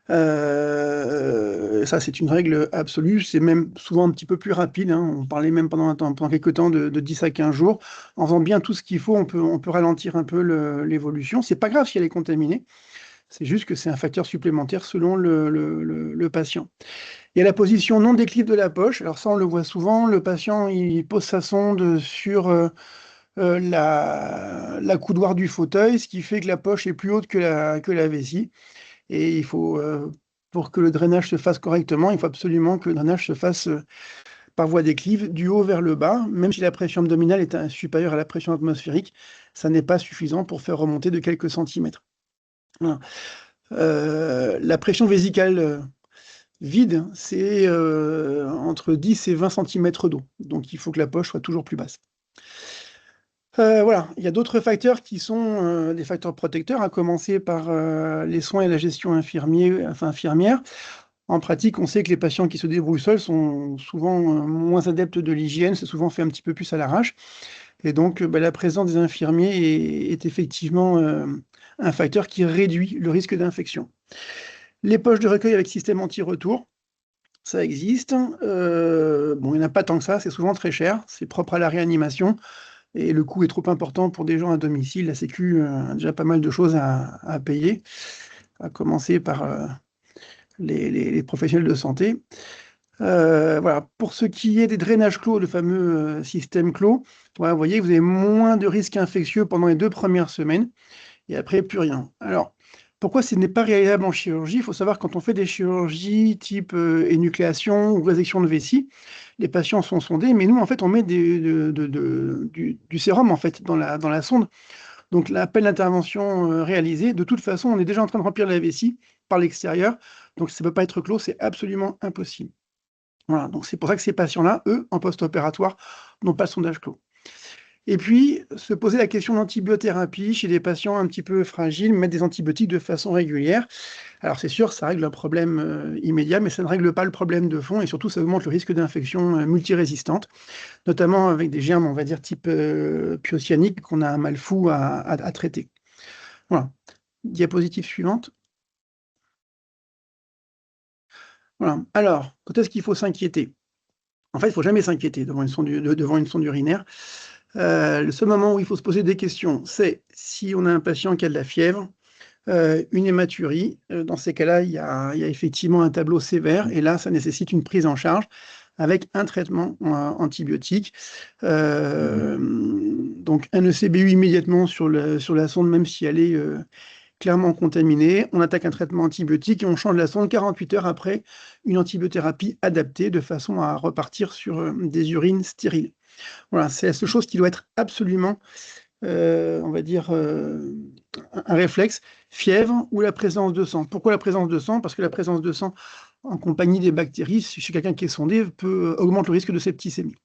Ça, c'est une règle absolue. C'est même souvent un petit peu plus rapide, hein. On parlait même pendant quelques temps de 10 à 15 jours. En faisant bien tout ce qu'il faut, on peut ralentir un peu l'évolution. C'est pas grave si elle est contaminée. C'est juste que c'est un facteur supplémentaire selon le patient. Il y a la position non déclive de la poche. Alors ça, on le voit souvent. Le patient, il pose sa sonde sur la coudoir du fauteuil, ce qui fait que la poche est plus haute que la vessie. Et il faut, pour que le drainage se fasse correctement, il faut absolument que le drainage se fasse par voie déclive, du haut vers le bas. Même si la pression abdominale est supérieure à la pression atmosphérique, ça n'est pas suffisant pour faire remonter de quelques centimètres. Voilà. La pression vésicale vide, c'est entre 10 et 20 cm d'eau. Donc il faut que la poche soit toujours plus basse. Voilà, il y a d'autres facteurs qui sont des facteurs protecteurs, à commencer par les soins et la gestion infirmière. En pratique, on sait que les patients qui se débrouillent seuls sont souvent moins adeptes de l'hygiène, c'est souvent fait un petit peu plus à l'arrache. Et donc, la présence des infirmiers est effectivement un facteur qui réduit le risque d'infection. Les poches de recueil avec système anti-retour, ça existe. Il n'y en a pas tant que ça, c'est souvent très cher, c'est propre à la réanimation. Et le coût est trop important pour des gens à domicile. La Sécu a déjà pas mal de choses à payer, à commencer par les professionnels de santé. Voilà. Pour ce qui est des drainages clos, le fameux système clos, voilà, vous voyez que vous avez moins de risques infectieux pendant les 2 premières semaines, et après, plus rien. Alors, pourquoi ce n'est pas réalisable en chirurgie? Il faut savoir, quand on fait des chirurgies type énucléation ou résection de vessie, les patients sont sondés, mais nous, en fait, on met du sérum en fait, dans la sonde. Donc, l'appel d'intervention réalisé, de toute façon, on est déjà en train de remplir la vessie par l'extérieur, donc ça ne peut pas être clos, c'est absolument impossible. Voilà, donc c'est pour ça que ces patients-là, eux, en post-opératoire, n'ont pas de sondage clos. Et puis, se poser la question d'antibiothérapie chez des patients un petit peu fragiles, mettre des antibiotiques de façon régulière. Alors c'est sûr, ça règle un problème immédiat, mais ça ne règle pas le problème de fond, et surtout ça augmente le risque d'infection multirésistante, notamment avec des germes, on va dire, type pyocyanique, qu'on a un mal fou à traiter. Voilà. Diapositive suivante. Voilà. Alors, quand est-ce qu'il faut s'inquiéter? En fait, il ne faut jamais s'inquiéter devant une sonde urinaire. Le seul moment où il faut se poser des questions, c'est si on a un patient qui a de la fièvre, une hématurie. Dans ces cas-là, il y a effectivement un tableau sévère, et là, ça nécessite une prise en charge avec un traitement antibiotique. Donc un ECBU immédiatement sur la sonde, même si elle est clairement contaminée. On attaque un traitement antibiotique et on change la sonde 48 heures après une antibiothérapie adaptée de façon à repartir sur des urines stériles. Voilà, c'est la seule chose qui doit être absolument, on va dire, un réflexe, fièvre ou la présence de sang. Pourquoi la présence de sang? Parce que la présence de sang en compagnie des bactéries, chez quelqu'un qui est sondé, augmente le risque de septicémie.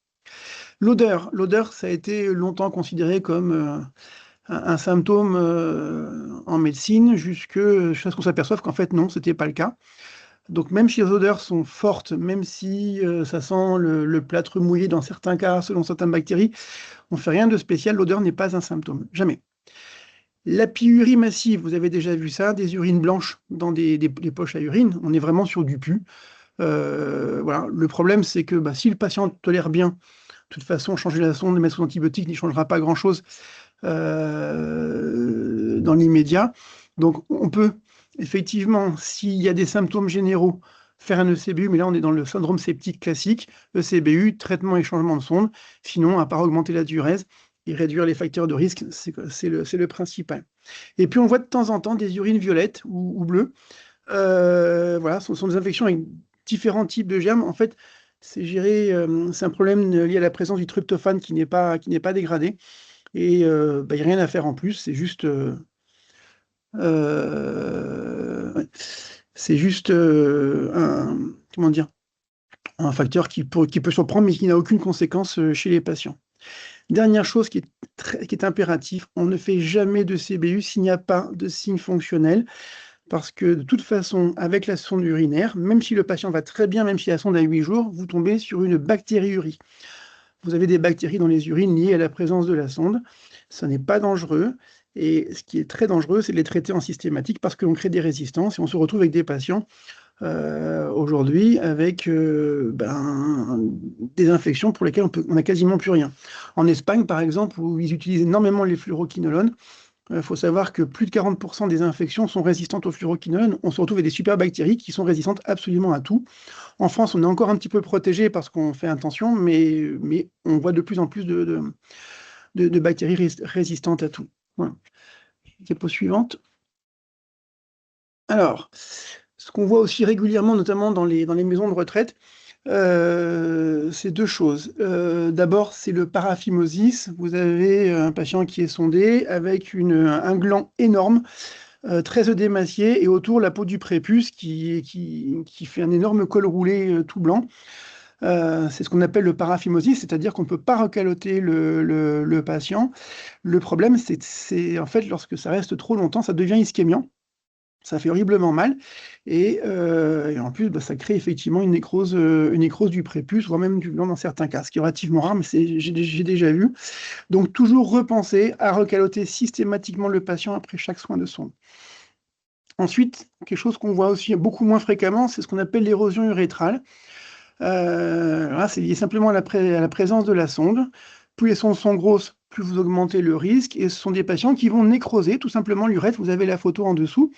L'odeur, ça a été longtemps considéré comme un symptôme en médecine, jusqu'à ce qu'on s'aperçoive qu'en fait non, ce n'était pas le cas. Donc même si les odeurs sont fortes, même si ça sent le plâtre mouillé dans certains cas, selon certaines bactéries, on ne fait rien de spécial, l'odeur n'est pas un symptôme, jamais. La pyurie massive, vous avez déjà vu ça, des urines blanches dans des poches à urine, on est vraiment sur du pu. Voilà. Le problème, c'est que si le patient tolère bien, de toute façon, changer la sonde, mettre sous antibiotique n'y changera pas grand-chose dans l'immédiat. Donc on peut effectivement, s'il y a des symptômes généraux, faire un ECBU, mais là on est dans le syndrome septique classique, ECBU, traitement et changement de sonde, sinon à part augmenter la diurèse et réduire les facteurs de risque, c'est le principal. Et puis on voit de temps en temps des urines violettes ou bleues. Voilà, ce sont des infections avec différents types de germes. En fait, c'est un problème lié à la présence du tryptophane qui n'est pas dégradé. Et il n'y a rien à faire en plus, c'est juste comment dire, un facteur qui peut surprendre, mais qui n'a aucune conséquence chez les patients. Dernière chose qui est impérative, on ne fait jamais de CBU s'il n'y a pas de signe fonctionnel, parce que de toute façon, avec la sonde urinaire, même si le patient va très bien, même si la sonde a 8 jours, vous tombez sur une bactériurie. Vous avez des bactéries dans les urines liées à la présence de la sonde. Ce n'est pas dangereux. Et ce qui est très dangereux, c'est de les traiter en systématique parce qu'on crée des résistances et on se retrouve avec des patients aujourd'hui avec des infections pour lesquelles on n'a quasiment plus rien. En Espagne, par exemple, où ils utilisent énormément les fluoroquinolones, il faut savoir que plus de 40% des infections sont résistantes aux fluoroquinolones. On se retrouve avec des superbactéries qui sont résistantes absolument à tout. En France, on est encore un petit peu protégé parce qu'on fait attention, mais on voit de plus en plus de bactéries résistantes à tout. Voilà. Diapo suivante. Alors, ce qu'on voit aussi régulièrement, notamment dans les maisons de retraite, c'est deux choses. D'abord, c'est le paraphimosis. Vous avez un patient qui est sondé avec un gland énorme, très œdémacié, et autour la peau du prépuce qui fait un énorme col roulé tout blanc. C'est ce qu'on appelle le paraphimosis, c'est-à-dire qu'on ne peut pas recaloter le patient. Le problème, c'est en fait, lorsque ça reste trop longtemps, ça devient ischémiant. Ça fait horriblement mal. Et en plus, ça crée effectivement une nécrose du prépuce, voire même du gland dans certains cas, ce qui est relativement rare, mais j'ai déjà vu. Donc, toujours repenser à recaloter systématiquement le patient après chaque soin de sonde. Ensuite, quelque chose qu'on voit aussi beaucoup moins fréquemment, c'est ce qu'on appelle l'érosion urétrale. C'est lié simplement à la présence de la sonde. Plus les sondes sont grosses, plus vous augmentez le risque. Et ce sont des patients qui vont nécroser tout simplement l'urètre. Vous avez la photo en dessous.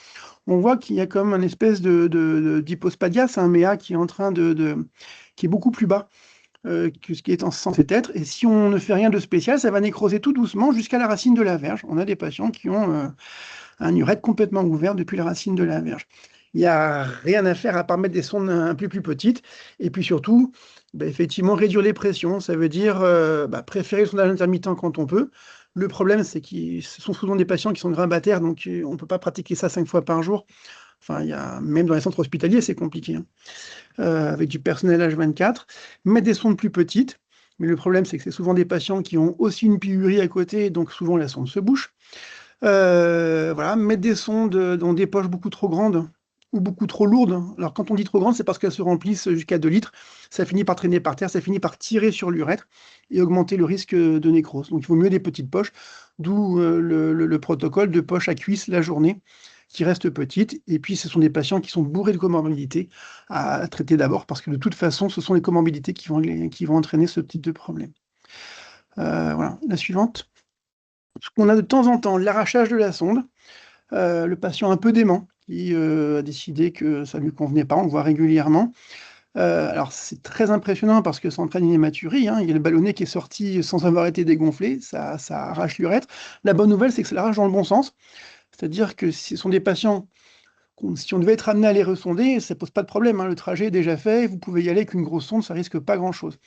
On voit qu'il y a comme une espèce d'hypospadias, un méa qui est en train qui est beaucoup plus bas que ce qui est censé être. Et si on ne fait rien de spécial, ça va nécroser tout doucement jusqu'à la racine de la verge. On a des patients qui ont un urètre complètement ouvert depuis la racine de la verge. Il n'y a rien à faire à part mettre des sondes un peu plus petites. Et puis surtout, effectivement, réduire les pressions. Ça veut dire préférer le sondage intermittent quand on peut. Le problème, c'est que ce sont souvent des patients qui sont grabataires, donc on ne peut pas pratiquer ça 5 fois par jour. Enfin, même dans les centres hospitaliers, c'est compliqué, avec du personnel H24. Mettre des sondes plus petites. Mais le problème, c'est que c'est souvent des patients qui ont aussi une pyurie à côté, donc souvent la sonde se bouche. Voilà, mettre des sondes dans des poches beaucoup trop grandes ou beaucoup trop lourdes. Alors quand on dit trop grande, c'est parce qu'elles se remplissent jusqu'à 2 litres. Ça finit par traîner par terre, ça finit par tirer sur l'urètre et augmenter le risque de nécrose. Donc il vaut mieux des petites poches, d'où le protocole de poche à cuisse la journée qui reste petite. Et puis ce sont des patients qui sont bourrés de comorbidités à traiter d'abord parce que de toute façon, ce sont les comorbidités qui vont entraîner ce type de problème. Voilà, la suivante. Ce qu'on a de temps en temps, l'arrachage de la sonde, le patient un peu dément qui a décidé que ça ne lui convenait pas, on le voit régulièrement. Alors, c'est très impressionnant parce que ça entraîne une hématurie, hein. Il y a le ballonnet qui est sorti sans avoir été dégonflé, ça arrache l'urètre. La bonne nouvelle, c'est que ça l'arrache dans le bon sens. C'est-à-dire que ce sont des patients, si on devait être amené à les ressonder, ça pose pas de problème, hein. Le trajet est déjà fait, vous pouvez y aller avec une grosse sonde, ça risque pas grand-chose.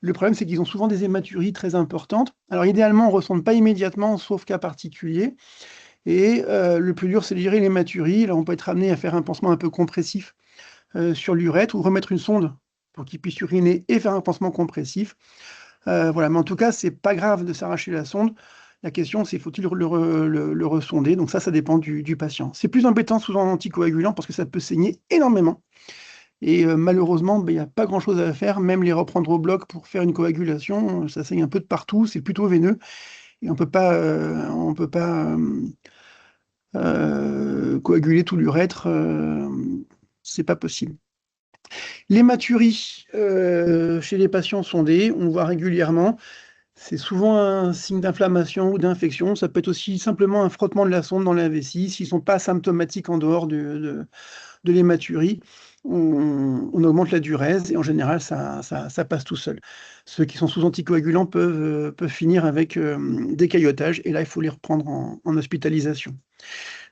Le problème, c'est qu'ils ont souvent des hématuries très importantes. Alors, idéalement, on ne ressonde pas immédiatement, sauf cas particulier. Et le plus dur, c'est de gérer l'hématurie. Là, on peut être amené à faire un pansement un peu compressif sur l'urètre ou remettre une sonde pour qu'il puisse uriner et faire un pansement compressif. Voilà. Mais en tout cas, c'est pas grave de s'arracher la sonde. La question, c'est faut-il le ressonder? Donc ça dépend du patient. C'est plus embêtant sous un anticoagulant parce que ça peut saigner énormément. Et malheureusement, il n'y a pas grand-chose à faire, même les reprendre au bloc pour faire une coagulation, ça saigne un peu de partout, c'est plutôt veineux, et on peut pas coaguler tout l'urètre, c'est pas possible. L'hématurie chez les patients sondés, on voit régulièrement, c'est souvent un signe d'inflammation ou d'infection. Ça peut être aussi simplement un frottement de la sonde dans la vessie. S'ils ne sont pas symptomatiques en dehors de l'hématurie, on augmente la diurèse et en général, ça passe tout seul. Ceux qui sont sous anticoagulants peuvent finir avec des caillottages et là, il faut les reprendre en hospitalisation.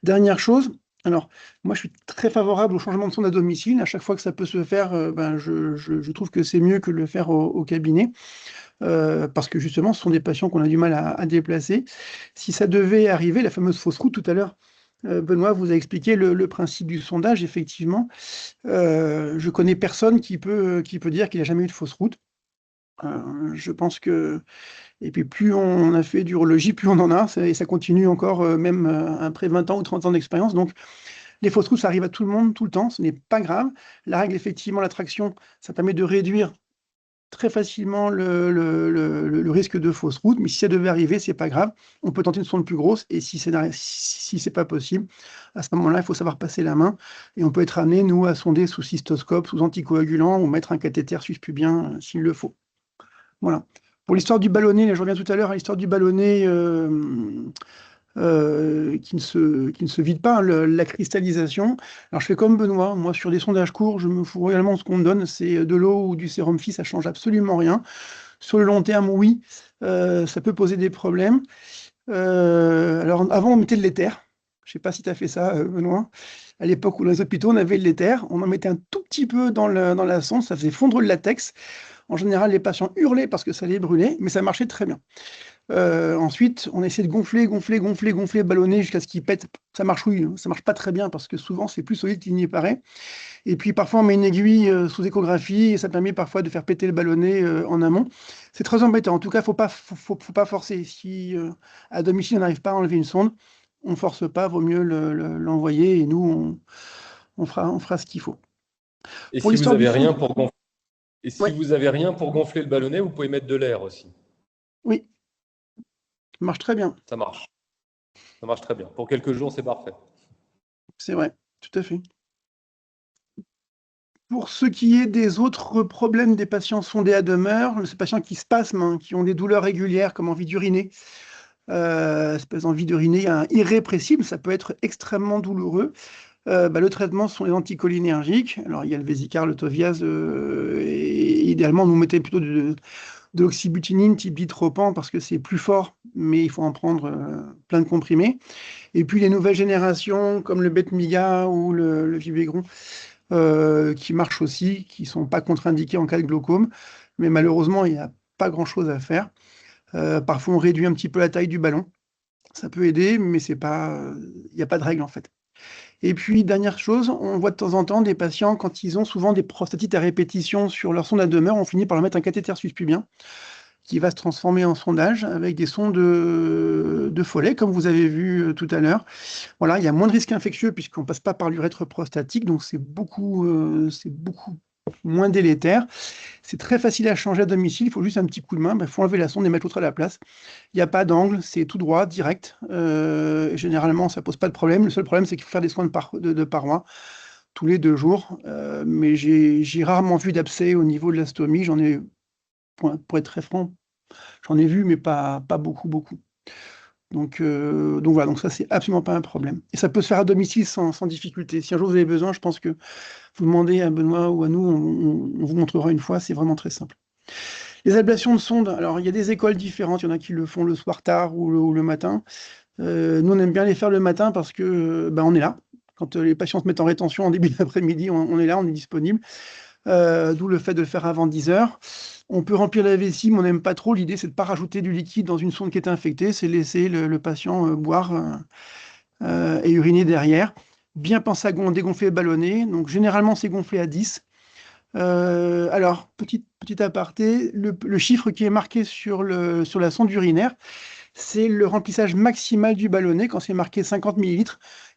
Dernière chose, alors moi je suis très favorable au changement de sonde à domicile. À chaque fois que ça peut se faire, je trouve que c'est mieux que de le faire au cabinet. Parce que justement, ce sont des patients qu'on a du mal à déplacer. Si ça devait arriver, la fameuse fausse route tout à l'heure, Benoît vous a expliqué le principe du sondage, effectivement. Je connais personne qui peut dire qu'il n'a jamais eu de fausse route. Je pense que... Et puis plus on a fait d'urologie, plus on en a, et ça continue encore, même après 20 ans ou 30 ans d'expérience. Donc les fausses routes, ça arrive à tout le monde, tout le temps, ce n'est pas grave. La règle, effectivement, la traction, ça permet de réduire très facilement le risque de fausse route, mais si ça devait arriver, c'est pas grave. On peut tenter une sonde plus grosse, et si c'est pas possible, à ce moment-là, il faut savoir passer la main, et on peut être amené, nous, à sonder sous cystoscope, sous anticoagulant, ou mettre un cathéter suspubien s'il le faut. Voilà. Pour l'histoire du ballonnet, là, je reviens tout à l'heure à l'histoire du ballonnet qui ne se vide pas, hein, la cristallisation. Alors je fais comme Benoît, moi sur des sondages courts, je me fous réellement ce qu'on me donne, c'est de l'eau ou du sérum Phi, ça change absolument rien. Sur le long terme, oui, ça peut poser des problèmes. Alors avant, on mettait de l'éther. Je ne sais pas si tu as fait ça, Benoît. À l'époque où dans les hôpitaux, on avait de l'éther, on en mettait un tout petit peu dans la sonde, ça faisait fondre le latex. En général, les patients hurlaient parce que ça les brûlait, mais ça marchait très bien. Ensuite, on essaie de gonfler, ballonner jusqu'à ce qu'il pète. Ça marche, oui, hein. Ça marche pas très bien parce que souvent c'est plus solide qu'il n'y paraît. Et puis parfois on met une aiguille sous échographie et ça permet parfois de faire péter le ballonnet en amont. C'est très embêtant. En tout cas, faut pas forcer. Si à domicile on n'arrive pas à enlever une sonde, on force pas. Vaut mieux l'envoyer et nous on fera ce qu'il faut. Et Pour si vous l'histoire du avez rien fond, pour gonfler, et si ouais, vous avez rien pour gonfler le ballonnet, vous pouvez mettre de l'air aussi. oui, ça marche très bien. Ça marche. Ça marche très bien. Pour quelques jours, c'est parfait. C'est vrai, tout à fait. Pour ce qui est des autres problèmes des patients sondés à demeure, ces patients qui spasment, hein, qui ont des douleurs régulières comme envie d'uriner, espèce d'envie d'uriner irrépressible, ça peut être extrêmement douloureux. Le traitement sont les anticholinergiques. Alors il y a le Vésicar, le Toviaz, et idéalement nous mettez plutôt de l'oxybutynin type Bitropan parce que c'est plus fort, mais il faut en prendre plein de comprimés. Et puis les nouvelles générations comme le Betmiga ou le Vibegron, qui marchent aussi, qui ne sont pas contre-indiqués en cas de glaucome, mais malheureusement, il n'y a pas grand-chose à faire. Parfois, on réduit un petit peu la taille du ballon. Ça peut aider, mais il n'y a pas de règle en fait. Et puis, dernière chose, on voit de temps en temps des patients, quand ils ont souvent des prostatites à répétition sur leur sonde à demeure, on finit par leur mettre un cathéter suspubien qui va se transformer en sondage avec des sondes de Foley, comme vous avez vu tout à l'heure. Voilà, il y a moins de risques infectieux puisqu'on ne passe pas par l'urètre prostatique, donc c'est beaucoup moins délétère. C'est très facile à changer à domicile, il faut juste un petit coup de main, il faut enlever la sonde et mettre l'autre à la place. Il n'y a pas d'angle, c'est tout droit, direct. Généralement, ça ne pose pas de problème. Le seul problème, c'est qu'il faut faire des soins de paroi tous les 2 jours. Mais j'ai rarement vu d'abcès au niveau de la stomie. J'en ai, pour être très franc, j'en ai vu, mais pas beaucoup. Donc voilà, donc ça, c'est absolument pas un problème. Et ça peut se faire à domicile sans difficulté. Si un jour vous avez besoin, je pense que vous demandez à Benoît ou à nous, on vous montrera une fois, c'est vraiment très simple. Les ablations de sonde, alors il y a des écoles différentes, il y en a qui le font le soir tard ou le matin. Nous, on aime bien les faire le matin parce que on est là. Quand les patients se mettent en rétention en début d'après-midi, on est là, on est disponible. D'où le fait de le faire avant 10 heures. On peut remplir la vessie, mais on n'aime pas trop. L'idée, c'est de ne pas rajouter du liquide dans une sonde qui est infectée, c'est laisser le patient boire et uriner derrière. Bien penser à dégonfler et ballonner. Donc, généralement, c'est gonflé à 10. Alors, petit aparté, le chiffre qui est marqué sur la sonde urinaire, c'est le remplissage maximal du ballonnet. Quand c'est marqué 50 ml,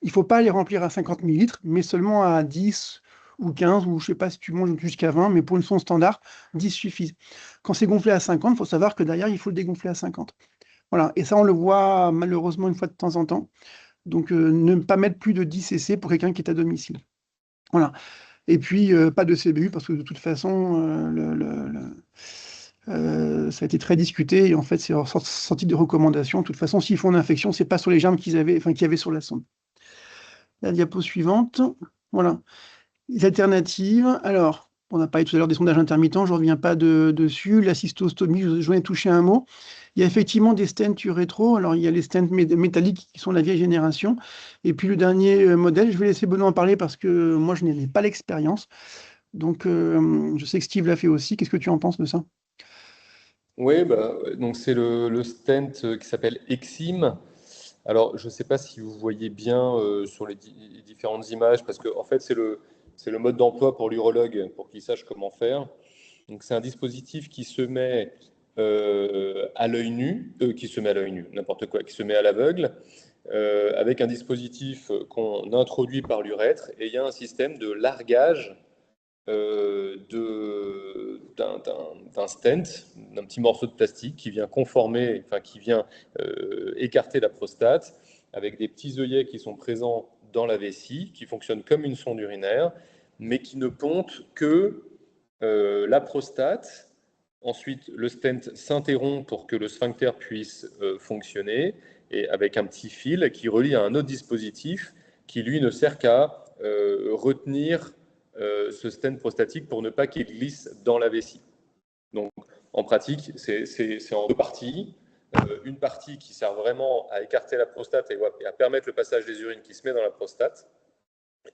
il ne faut pas les remplir à 50 ml, mais seulement à 10 ou 15, ou je ne sais pas si tu montes jusqu'à 20, mais pour une sonde standard, 10 suffit. Quand c'est gonflé à 50, il faut savoir que derrière, il faut le dégonfler à 50. Voilà, et ça, on le voit malheureusement une fois de temps en temps. Donc, ne pas mettre plus de 10 cc pour quelqu'un qui est à domicile. Voilà. Et puis, pas de CBU, parce que de toute façon, ça a été très discuté, et en fait, c'est sorti de recommandations. De toute façon, s'ils font une infection, c'est pas sur les germes qu'il y avait sur la sonde. La diapo suivante. Voilà. Les alternatives. Alors, on a parlé tout à l'heure des sondages intermittents, je ne reviens pas dessus. La cystostomie, j'en ai touché un mot. Il y a effectivement des stents urétro. Alors, il y a les stents métalliques qui sont la vieille génération. Et puis, le dernier modèle, je vais laisser Benoît en parler parce que moi, je n'en ai pas l'expérience. Donc, je sais que Steve l'a fait aussi. Qu'est-ce que tu en penses de ça? Oui, donc c'est le stent qui s'appelle Exim. Alors, je ne sais pas si vous voyez bien sur les différentes images, parce que en fait, c'est le mode d'emploi pour l'urologue, pour qu'il sache comment faire. Donc, c'est un dispositif qui se met à l'œil nu, n'importe quoi, qui se met à l'aveugle, avec un dispositif qu'on introduit par l'urètre, et il y a un système de largage d'un stent, d'un petit morceau de plastique qui vient conformer, enfin qui vient écarter la prostate, avec des petits œillets qui sont présents dans la vessie, qui fonctionnent comme une sonde urinaire, mais qui ne pontent que la prostate. Ensuite, le stent s'interrompt pour que le sphincter puisse fonctionner, et avec un petit fil qui relie à un autre dispositif qui, lui, ne sert qu'à retenir ce stent prostatique pour ne pas qu'il glisse dans la vessie. Donc, en pratique, c'est en deux parties. Une partie qui sert vraiment à écarter la prostate et à permettre le passage des urines qui se met dans la prostate,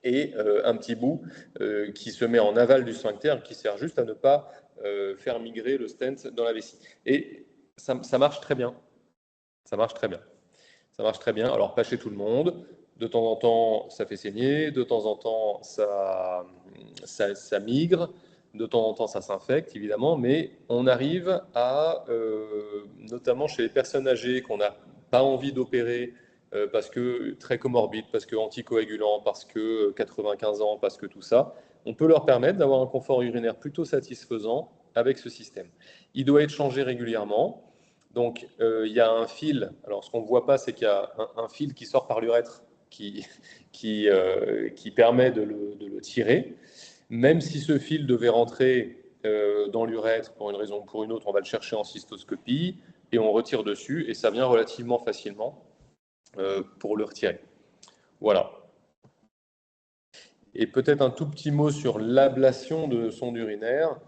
et un petit bout qui se met en aval du sphincter, qui sert juste à ne pas faire migrer le stent dans la vessie. Et ça marche très bien. Ça marche très bien. Ça marche très bien. Alors, pas chez tout le monde. De temps en temps, ça fait saigner. De temps en temps, ça migre. De temps en temps, ça s'infecte, évidemment. Mais on arrive à, notamment chez les personnes âgées qu'on n'a pas envie d'opérer parce que très comorbides, parce que anticoagulants, parce que 95 ans, parce que tout ça, on peut leur permettre d'avoir un confort urinaire plutôt satisfaisant avec ce système. Il doit être changé régulièrement. Donc, il y a un fil. Alors, ce qu'on ne voit pas, c'est qu'il y a un fil qui sort par l'urètre qui permet de le tirer. Même si ce fil devait rentrer dans l'urètre pour une raison ou pour une autre, on va le chercher en cystoscopie et on retire dessus et ça vient relativement facilement pour le retirer. Voilà. Et peut-être un tout petit mot sur l'ablation de sonde urinaire.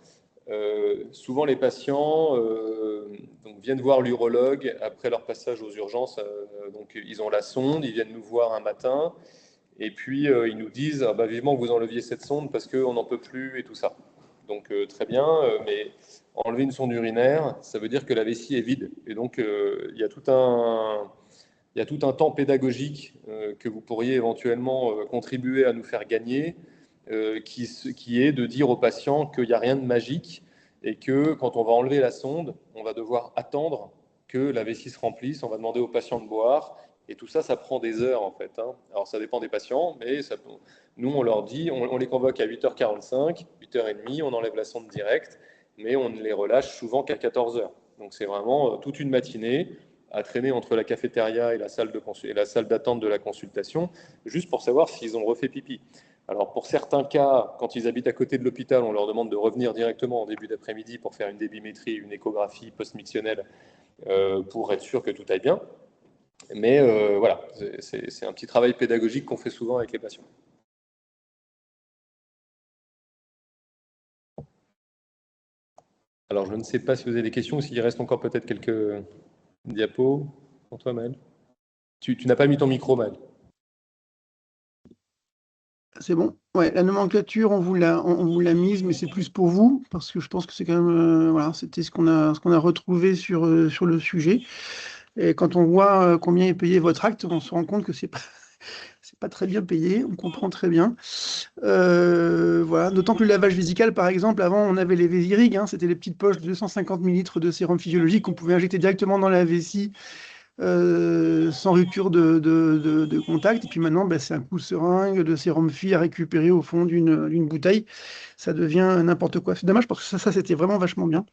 Souvent, les patients viennent voir l'urologue après leur passage aux urgences. Donc, ils ont la sonde, ils viennent nous voir un matin, et puis ils nous disent vivement que vous enleviez cette sonde parce qu'on n'en peut plus et tout ça. Donc, très bien, mais enlever une sonde urinaire, ça veut dire que la vessie est vide. Et donc, il y a tout un temps pédagogique que vous pourriez éventuellement contribuer à nous faire gagner, qui est de dire aux patients qu'il n'y a rien de magique et que quand on va enlever la sonde, on va devoir attendre que la vessie se remplisse, on va demander aux patients de boire, et tout ça, ça prend des heures en fait. Alors ça dépend des patients, mais nous on leur dit, on les convoque à 8h45, 8h30, on enlève la sonde directe, mais on ne les relâche souvent qu'à 14h. Donc c'est vraiment toute une matinée à traîner entre la cafétéria et la salle d'attente de la consultation, juste pour savoir s'ils ont refait pipi. Alors pour certains cas, quand ils habitent à côté de l'hôpital, on leur demande de revenir directement en début d'après-midi pour faire une débimétrie, une échographie post-mictionnelle pour être sûr que tout aille bien. Mais voilà, c'est un petit travail pédagogique qu'on fait souvent avec les patients. Alors, je ne sais pas si vous avez des questions ou s'il reste encore peut-être quelques diapos pour toi, Maël. Tu n'as pas mis ton micro, Maël. C'est bon. Ouais, la nomenclature, on vous l'a mise, mais c'est plus pour vous, parce que je pense que c'est quand même, voilà, c'était ce qu'on a retrouvé sur le sujet. Et quand on voit combien est payé votre acte, on se rend compte que c'est pas très bien payé, on comprend très bien. Voilà. D'autant que le lavage vésical, par exemple, avant, on avait les Vésirigs, hein, c'était les petites poches de 250 ml de sérum physiologique qu'on pouvait injecter directement dans la vessie sans rupture de contact. Et puis maintenant, c'est un coup de seringue de sérum phi à récupérer au fond d'une bouteille. Ça devient n'importe quoi. C'est dommage parce que ça c'était vraiment vachement bien.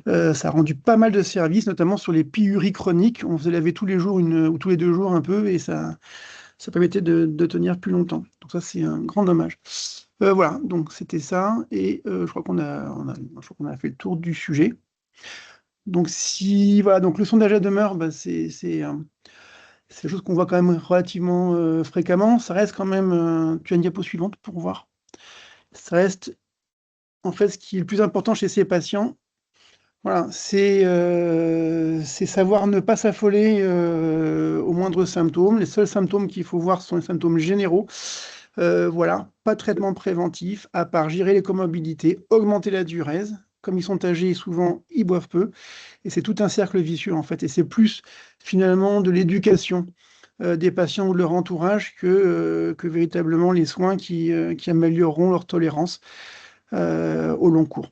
Ça a rendu pas mal de services, notamment sur les pyuries chroniques. On faisait laver tous les jours ou tous les 2 jours un peu, et ça permettait de tenir plus longtemps. Donc ça, c'est un grand dommage. Voilà, donc c'était ça, et je crois qu'on a fait le tour du sujet. Donc voilà, donc le sondage à demeure, c'est quelque chose qu'on voit quand même relativement fréquemment. Ça reste quand même, tu as une diapo suivante pour voir. Ça reste, en fait, ce qui est le plus important chez ces patients, voilà, c'est savoir ne pas s'affoler aux moindres symptômes. Les seuls symptômes qu'il faut voir sont les symptômes généraux. Voilà, pas de traitement préventif, à part gérer les comorbidités, augmenter la diurèse. Comme ils sont âgés, souvent, ils boivent peu. Et c'est tout un cercle vicieux, en fait. Et c'est plus, finalement, de l'éducation des patients ou de leur entourage que véritablement les soins qui amélioreront leur tolérance au long cours.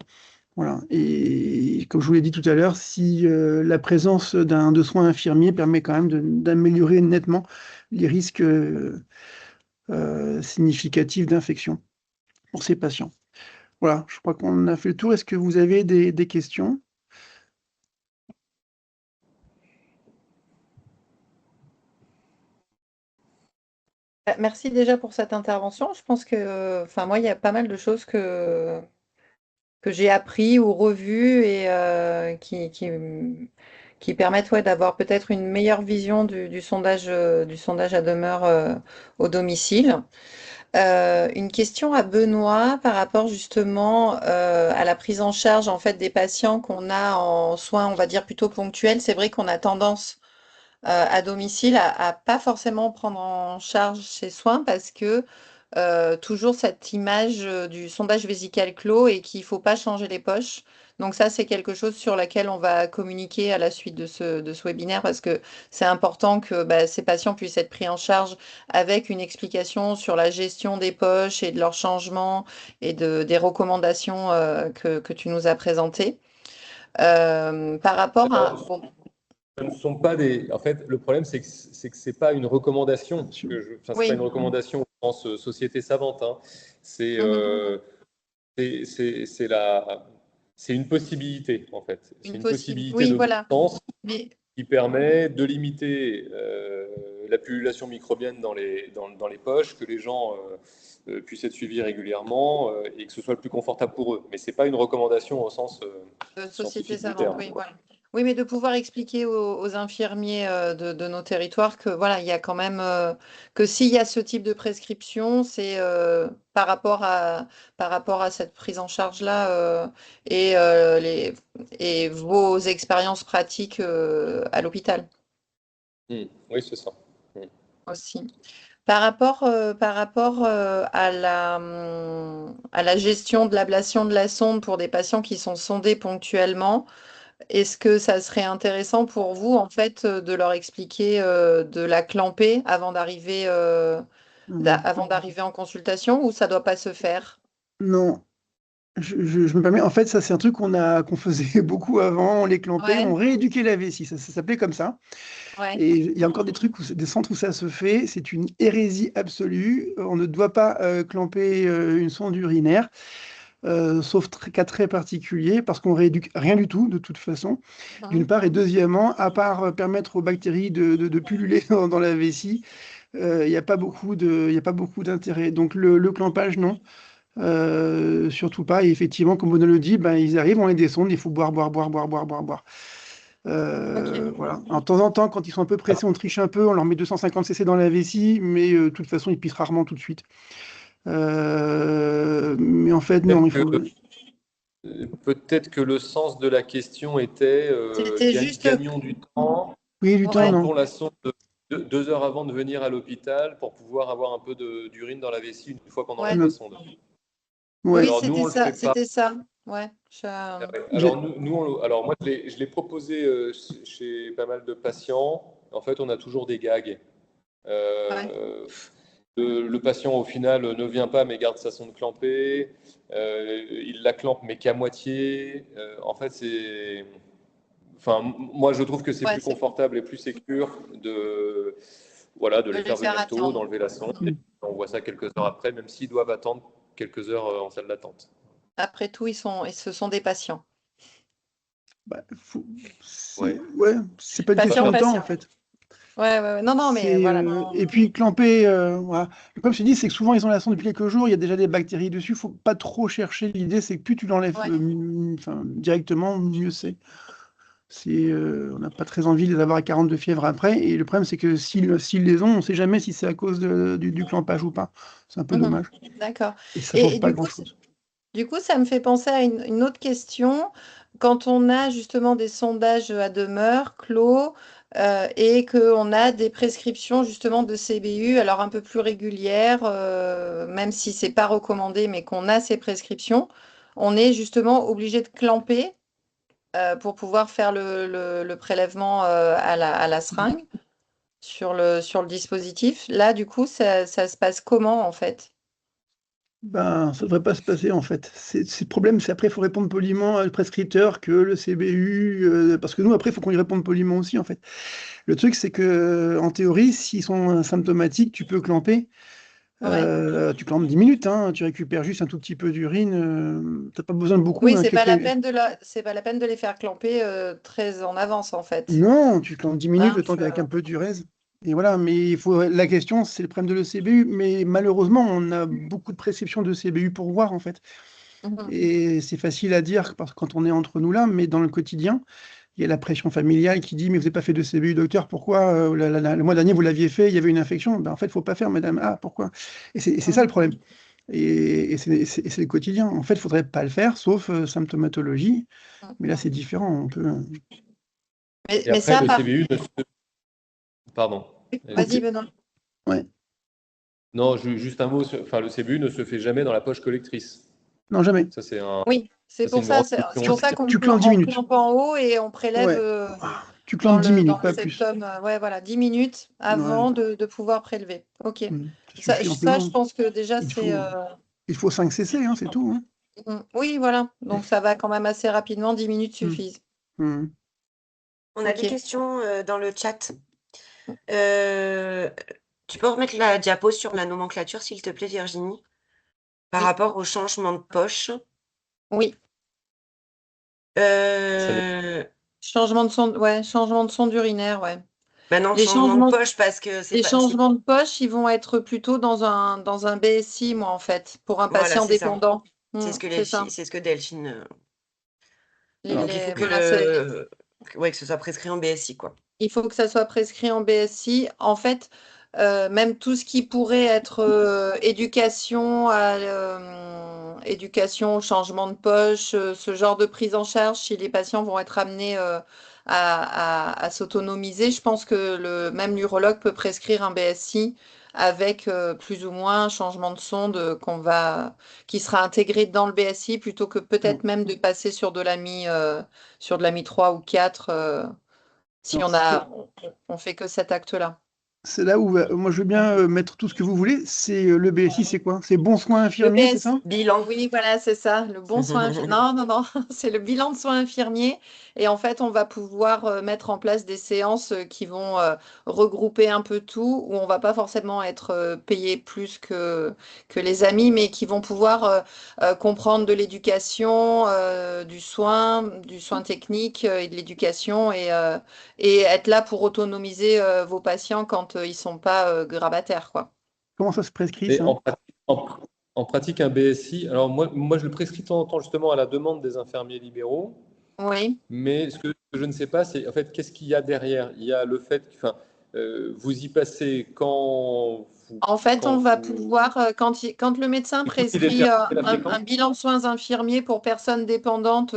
Voilà. Et comme je vous l'ai dit tout à l'heure, si la présence de soins infirmiers permet quand même d'améliorer nettement les risques significatifs d'infection pour ces patients. Voilà, je crois qu'on a fait le tour. Est-ce que vous avez des questions? Merci déjà pour cette intervention. Je pense que, moi, il y a pas mal de choses que j'ai appris ou revues et qui permettent d'avoir peut-être une meilleure vision du sondage à demeure au domicile. Une question à Benoît par rapport justement à la prise en charge en fait des patients qu'on a en soins, on va dire plutôt ponctuels. C'est vrai qu'on a tendance à domicile à pas forcément prendre en charge ces soins parce que toujours cette image du sondage vésical clos et qu'il faut pas changer les poches. Donc ça, c'est quelque chose sur laquelle on va communiquer à la suite de ce webinaire parce que c'est important que ces patients puissent être pris en charge avec une explication sur la gestion des poches et de leur changement et des recommandations que tu nous as présentées. Par rapport à... Bon, Ce ne sont pas des. En fait, le problème, c'est que c'est pas une recommandation. C'est oui. pas une recommandation au sens société savante. Hein. C'est c'est une possibilité, en fait. C'est une possibilité oui, de voilà. sens Mais... qui permet de limiter la pullulation microbienne dans les poches, que les gens puissent être suivis régulièrement et que ce soit le plus confortable pour eux. Mais ce n'est pas une recommandation au sens société scientifique du savante, terme. oui, voilà. Oui, mais de pouvoir expliquer aux infirmiers de nos territoires que voilà, il y a quand même que s'il y a ce type de prescription, c'est par rapport à cette prise en charge-là et vos expériences pratiques à l'hôpital Oui, c'est ça. aussi. Par rapport à la gestion de l'ablation de la sonde pour des patients qui sont sondés ponctuellement, est-ce que ça serait intéressant pour vous, en fait, de leur expliquer de la clamper avant d'arriver en consultation ou ça doit pas se faire? Non, je me permets. En fait, ça, c'est un truc qu'on faisait beaucoup avant. On les clampait, Ouais, on rééduquait la vessie. Ça s'appelait comme ça. ouais. Et il y a encore des trucs, des centres où ça se fait. C'est une hérésie absolue. On ne doit pas clamper une sonde urinaire. Sauf cas très particuliers, parce qu'on rééduque rien du tout, de toute façon, d'une part, et deuxièmement, à part permettre aux bactéries de pulluler dans la vessie, il n'y a pas beaucoup d'intérêt. Donc le clampage, non, surtout pas. Et effectivement, comme on le dit, ils arrivent, on les descend, il faut boire, boire, boire, boire, boire, boire, boire. Voilà. Alors, de temps en temps, quand ils sont un peu pressés, on triche un peu, on leur met 250 cc dans la vessie, mais de toute façon, ils pissent rarement tout de suite. Mais en fait, non, il faut. Peut-être que le sens de la question était C'était juste. gagnons du temps, Oui, du temps, Ouais. non. plantons la sonde 2 heures avant de venir à l'hôpital pour pouvoir avoir un peu d'urine dans la vessie une fois qu'on Ouais. enlève la sonde. Ouais. Oui, Alors nous, on le fait pas. c'était ça. Ouais. Alors, alors moi, je l'ai proposé chez pas mal de patients. En fait, on a toujours des gags. Euh, le patient, au final, ne vient pas, mais garde sa sonde clampée. Il la clampe, mais qu'à moitié. En fait, moi, je trouve que c'est Ouais, plus confortable et plus sécure de les de faire les faire venir tôt, attendre. d'enlever la sonde. Et on voit ça quelques heures après, même s'ils doivent attendre quelques heures en salle d'attente. Après tout, ce sont des patients. Bah, Ouais. c'est pas une question Patient, de temps, patient. en fait. Ouais. Non, mais voilà. Et puis clamper, voilà. Comme je te dis, c'est que souvent ils ont la sonde depuis quelques jours, il y a déjà des bactéries dessus, faut pas trop chercher. L'idée, c'est que plus tu l'enlèves Ouais. directement, mieux c'est. On n'a pas très envie de les avoir à 40 de fièvre après. Et le problème, c'est que s'ils les ont, on ne sait jamais si c'est à cause du clampage ou pas. C'est un peu dommage. D'accord. Et ça change Et pas du coup, grand-chose. ça me fait penser à une autre question. Quand on a justement des sondages à demeure clos et qu'on a des prescriptions justement de CBU, alors un peu plus régulières, même si c'est pas recommandé, mais qu'on a ces prescriptions, on est justement obligé de clamper pour pouvoir faire le prélèvement à la seringue sur le dispositif. Là, du coup, ça se passe comment en fait? Ben, ça devrait pas se passer en fait. C'est le problème, c'est après il faut répondre poliment au prescripteur que le CBU, parce que nous après il faut qu'on lui réponde poliment aussi en fait. Le truc c'est que en théorie, s'ils sont symptomatiques, tu peux clamper. Ouais. Tu clampes 10 minutes, hein, tu récupères juste un tout petit peu d'urine, t'as pas besoin de beaucoup, Oui, hein, c'est pas la peine de les faire clamper très en avance en fait. Non, tu clampes 10 minutes, Hein, le temps qu'avec un peu d'urèse. Et voilà, mais la question, c'est le problème de le CBU, mais malheureusement, on a beaucoup de prescriptions de CBU pour voir en fait. Mhm. Et c'est facile à dire parce que quand on est entre nous là, mais dans le quotidien, il y a la pression familiale qui dit: mais vous n'avez pas fait de CBU, docteur, pourquoi le mois dernier vous l'aviez fait, il y avait une infection. Ben, en fait, il ne faut pas faire, madame. Ah, pourquoi? Et c'est ça le problème. Et c'est le quotidien. En fait, il ne faudrait pas le faire, sauf symptomatologie. Mais là, c'est différent. On peut. Et Mais après, ça, le CBU ne se... Pardon. vas-y, Benoît. Ouais. Non, juste un mot. Le CBU ne se fait jamais dans la poche collectrice. Non, jamais. Ça, Oui, c'est c'est pour une ça, grande c'est question. pour ça qu'on Tu clampes 10 on minutes. clampe en haut et on prélève Ouais. Tu clampes 10 dans minutes, le pas plus. septum. Ouais, voilà, 10 minutes Ouais. avant de pouvoir prélever. Ok. Ça Ça, suffit je amplement. pense que déjà, Il c'est. faut, il faut 5 cc, hein, c'est tout. Hein. Oui, voilà. Donc ça va quand même assez rapidement, 10 minutes Mm. suffisent. Mm. On a des Ok. questions dans le chat. Euh, Tu peux remettre la diapo sur la nomenclature, s'il te plaît, Virginie, par Oui, rapport au changement de poche. oui. Euh, Changement de sonde urinaire, ouais. Ben non, Les changement de changements, poche parce que c'est les pas. changements de poche, ils vont être plutôt dans un BSI, moi, en fait, pour un Voilà, patient c'est ça. dépendant. C'est C'est ça. ce que Delphine. Alors, Donc il faut que Voilà, ouais, que ce soit prescrit en BSI, quoi. il faut que ça soit prescrit en BSI. En fait, même tout ce qui pourrait être éducation au changement de poche, ce genre de prise en charge, si les patients vont être amenés à s'autonomiser, je pense que même l'urologue peut prescrire un BSI avec plus ou moins un changement de sonde qui sera intégré dans le BSI plutôt que peut-être même de passer sur de l'AMI 3 ou 4. Si alors, on fait que cet acte-là. c'est là où moi je veux bien mettre tout ce que vous voulez. C'est le BSI, c'est quoi? C'est bon soin Le infirmier, c'est BS, ça? Bilan. oui, voilà, c'est ça, le bon soin infirmier. Non, non, non, c'est le bilan de soins infirmiers. Et en fait, on va pouvoir mettre en place des séances qui vont regrouper un peu tout, où on va pas forcément être payé plus que les amis, mais qui vont pouvoir comprendre de l'éducation, du soin technique et de l'éducation, et être là pour autonomiser vos patients quand ils sont pas grabataires, quoi. Comment ça se prescrit, Et ça? en pratique, un BSI, alors moi, je le prescris de temps en temps justement à la demande des infirmiers libéraux. Oui. Mais ce que je ne sais pas, c'est en fait, qu'est-ce qu'il y a derrière? Il y a le fait que, enfin, vous y passez En fait, quand on va vous pouvoir, quand le médecin il prescrit détermine la un fréquence. bilan de soins infirmiers pour personnes dépendantes,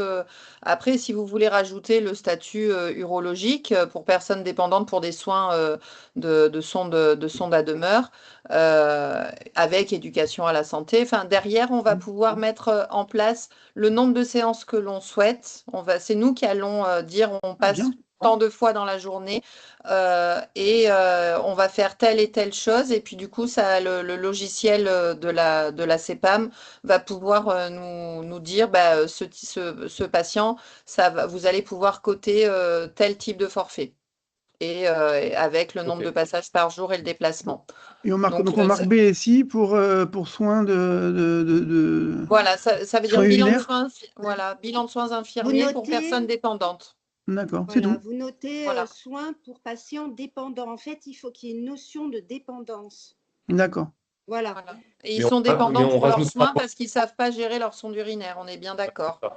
après, si vous voulez rajouter le statut urologique pour personnes dépendantes pour des soins de sonde à demeure, avec éducation à la santé. Enfin, derrière, on va pouvoir mettre en place le nombre de séances que l'on souhaite. C'est nous qui allons dire on passe Bien. tant de fois dans la journée on va faire telle et telle chose et puis du coup le logiciel de la CEPAM va pouvoir nous dire ce patient vous allez pouvoir coter tel type de forfait avec le nombre Ok. de passages par jour et le déplacement. Et on marque, Donc donc on marque BSI pour soins voilà, ça veut soins dire bilan de urinaires. soins, voilà, bilan de soins Vous infirmiers pour notez, personnes dépendantes. D'accord, c'est voilà, tout. vous notez Voilà. soins pour patients dépendants. En fait, il faut qu'il y ait une notion de dépendance. D'accord. Voilà. Voilà. Et ils Mais sont dépendants on pour leurs rajoutera soins parce qu'ils ne savent pas gérer leur sonde urinaire. On est bien d'accord. ça.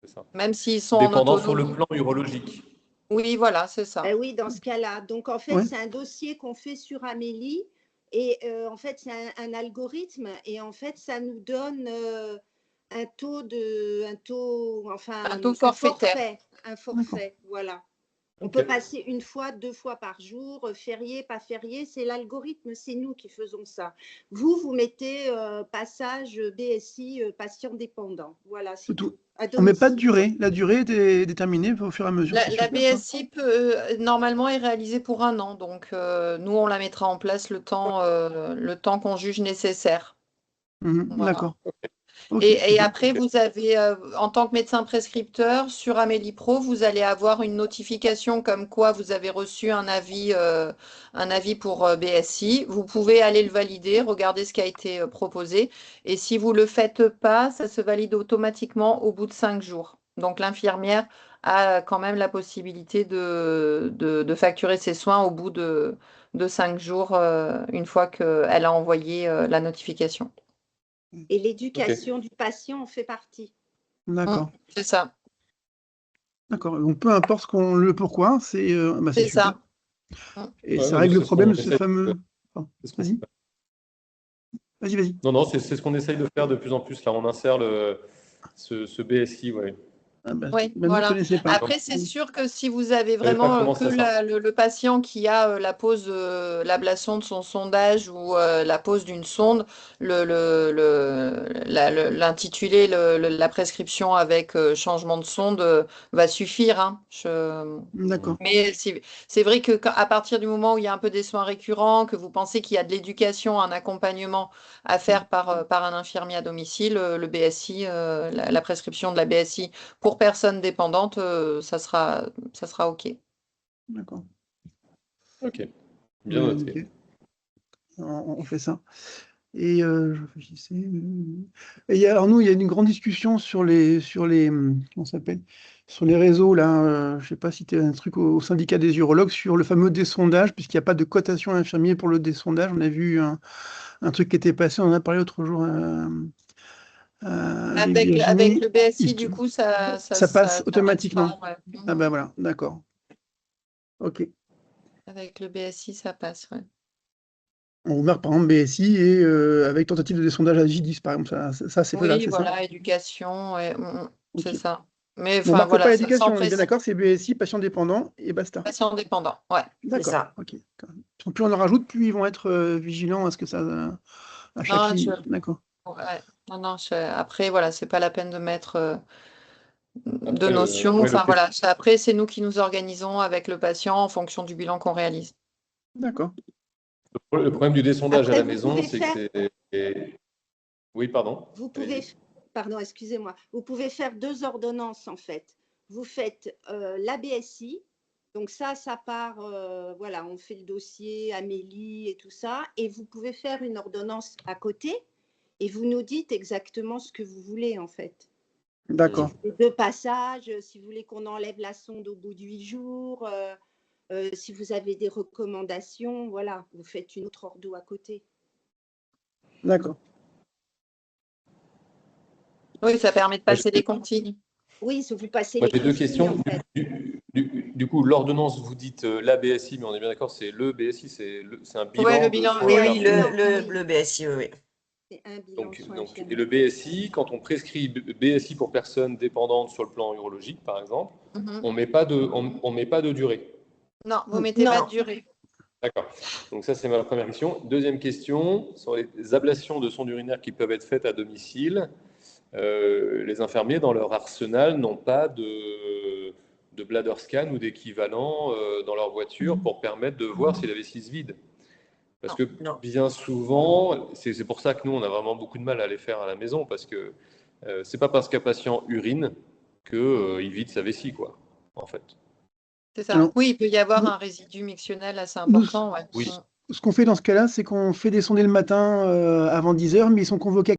C'est ça. Même s'ils sont en Dépendant sur le autonomie. plan urologique. Oui, voilà, c'est ça. Ben oui, dans ce cas-là. Donc, en fait, Ouais. c'est un dossier qu'on fait sur Amélie. Et en fait, c'est un algorithme. Et en fait, ça nous donne un Forfaitaire. forfait, voilà. On Ok. peut passer une fois, 2 fois par jour, férié, pas férié, c'est l'algorithme, c'est nous qui faisons ça. Vous mettez passage BSI, patient dépendant. Voilà, c'est C'est tout. tout. À On met pas de domicile. durée. La durée est déterminée au fur et à mesure. C'est La super, ça. BSI normalement est réalisée pour 1 an, donc nous on la mettra en place le temps qu'on juge nécessaire. Voilà. D'accord. Ok, Et super. après, vous avez, en tant que médecin prescripteur, sur Amélie Pro, vous allez avoir une notification comme quoi vous avez reçu un avis pour BSI. Vous pouvez aller le valider, regarder ce qui a été proposé. Et si vous ne le faites pas, ça se valide automatiquement au bout de 5 jours. Donc l'infirmière a quand même la possibilité de facturer ses soins au bout de 5 jours, une fois qu'elle a envoyé la notification. Et Ok. l'éducation du patient en fait partie. D'accord. C'est ça. D'accord. Donc peu importe le pourquoi, c'est c'est C'est super. ça. Mm. Et Ouais, ça ouais, nous, règle le c'est ce problème qu'on de ce essaie. fameux. Pardon. C'est ce qu'on- Vas-y. Vas-y. Non, non, c'est ce qu'on essaye de faire de plus en plus. Là, on insère ce BSI, ouais. Ah bah, Oui, nous, on ne voilà. connaissait pas. Après, c'est sûr que si vous avez Je savais pas vraiment comment que ça sort. le patient qui a la pose, l'ablation de son sondage ou la pose d'une sonde, l'intitulé, la prescription avec changement de sonde va suffire, hein. D'accord. Mais c'est vrai que à partir du moment où il y a un peu des soins récurrents, que vous pensez qu'il y a de l'éducation, un accompagnement à faire par un infirmier à domicile, le BSI, la prescription de la BSI pour personnes dépendantes, ça sera OK. D'accord. Ok, bien noté. Ok. On fait ça. Et je réfléchissais. Et alors nous, il y a une grande discussion comment ça s'appelle? Sur les réseaux, là, je sais pas si tu as un truc au syndicat des urologues sur le fameux désondage, puisqu'il n'y a pas de cotation infirmier pour le désondage. On a vu un truc qui était passé, on en a parlé l'autre jour avec Avec Virginie. le BSI, du coup, Ça passe ça automatiquement. passera, ouais. Ah ben voilà, d'accord. Ok. Avec le BSI, ça passe, ouais. On vous marque par exemple BSI et avec tentative de désondage à J10, par exemple. Ça c'est faisable, Oui, c'est ça? voilà, éducation, ouais, c'est Ok. ça. Mais On enfin, marque pas voilà, l'éducation, sans on est bien préciser, d'accord, c'est BSI, patient dépendant et basta. patient dépendant, ouais. C'est D'accord, ça. ok. Plus on en rajoute, plus ils vont être vigilants à ce que ça. À chaque Non, ligne. D'accord. ouais. Non, non, après, voilà, c'est pas la peine de mettre de Après, notions. ouais, Enfin, voilà, après, c'est nous qui nous organisons avec le patient en fonction du bilan qu'on réalise. D'accord. le problème du désondage à Après, la vous maison, pouvez c'est que faire, c'est. Oui, pardon. vous pouvez, pardon, excusez-moi, vous pouvez faire 2 ordonnances en fait. Vous faites la BSI, donc ça part, voilà, on fait le dossier, Amélie et tout ça, et vous pouvez faire une ordonnance à côté, et vous nous dites exactement ce que vous voulez en fait. D'accord. Les 2 passages, si vous voulez qu'on enlève la sonde au bout de 8 jours, si vous avez des recommandations, voilà, vous faites une autre ordo à côté. D'accord. Oui, ça permet de Moi, passer des consignes. Oui, si vous passez Moi, les j'ai deux consignes, questions. en fait. Du coup, l'ordonnance, vous dites la BSI, mais on est bien d'accord, c'est le BSI, c'est un Ouais, bilan le de bilan, soins Oui, ouais. oui, infirmiers. le BSI, oui, oui. C'est un bilan de soins Et infirmiers. le BSI, quand on prescrit BSI pour personnes dépendantes sur le plan urologique, par exemple, Mhm. on met pas de durée. Non, vous mettez pas de Non, durée. D'accord. Donc ça, c'est ma première question. Deuxième question, sur les ablations de sondes urinaires qui peuvent être faites à domicile. Les infirmiers, dans leur arsenal, n'ont pas de bladder scan ou d'équivalent dans leur voiture pour permettre de voir si la vessie se vide. Parce Non. que Non. bien souvent, c'est pour ça que nous, on a vraiment beaucoup de mal à les faire à la maison, parce que c'est pas parce qu'un patient urine qu'il vide sa vessie, quoi, en fait. C'est ça. Alors, Oui, il peut y avoir nous, un résidu mictionnel assez nous, important. Ouais. Oui. Mm. ce qu'on fait dans ce cas-là, c'est qu'on fait des sondés le matin avant 10 heures, mais ils sont convoqués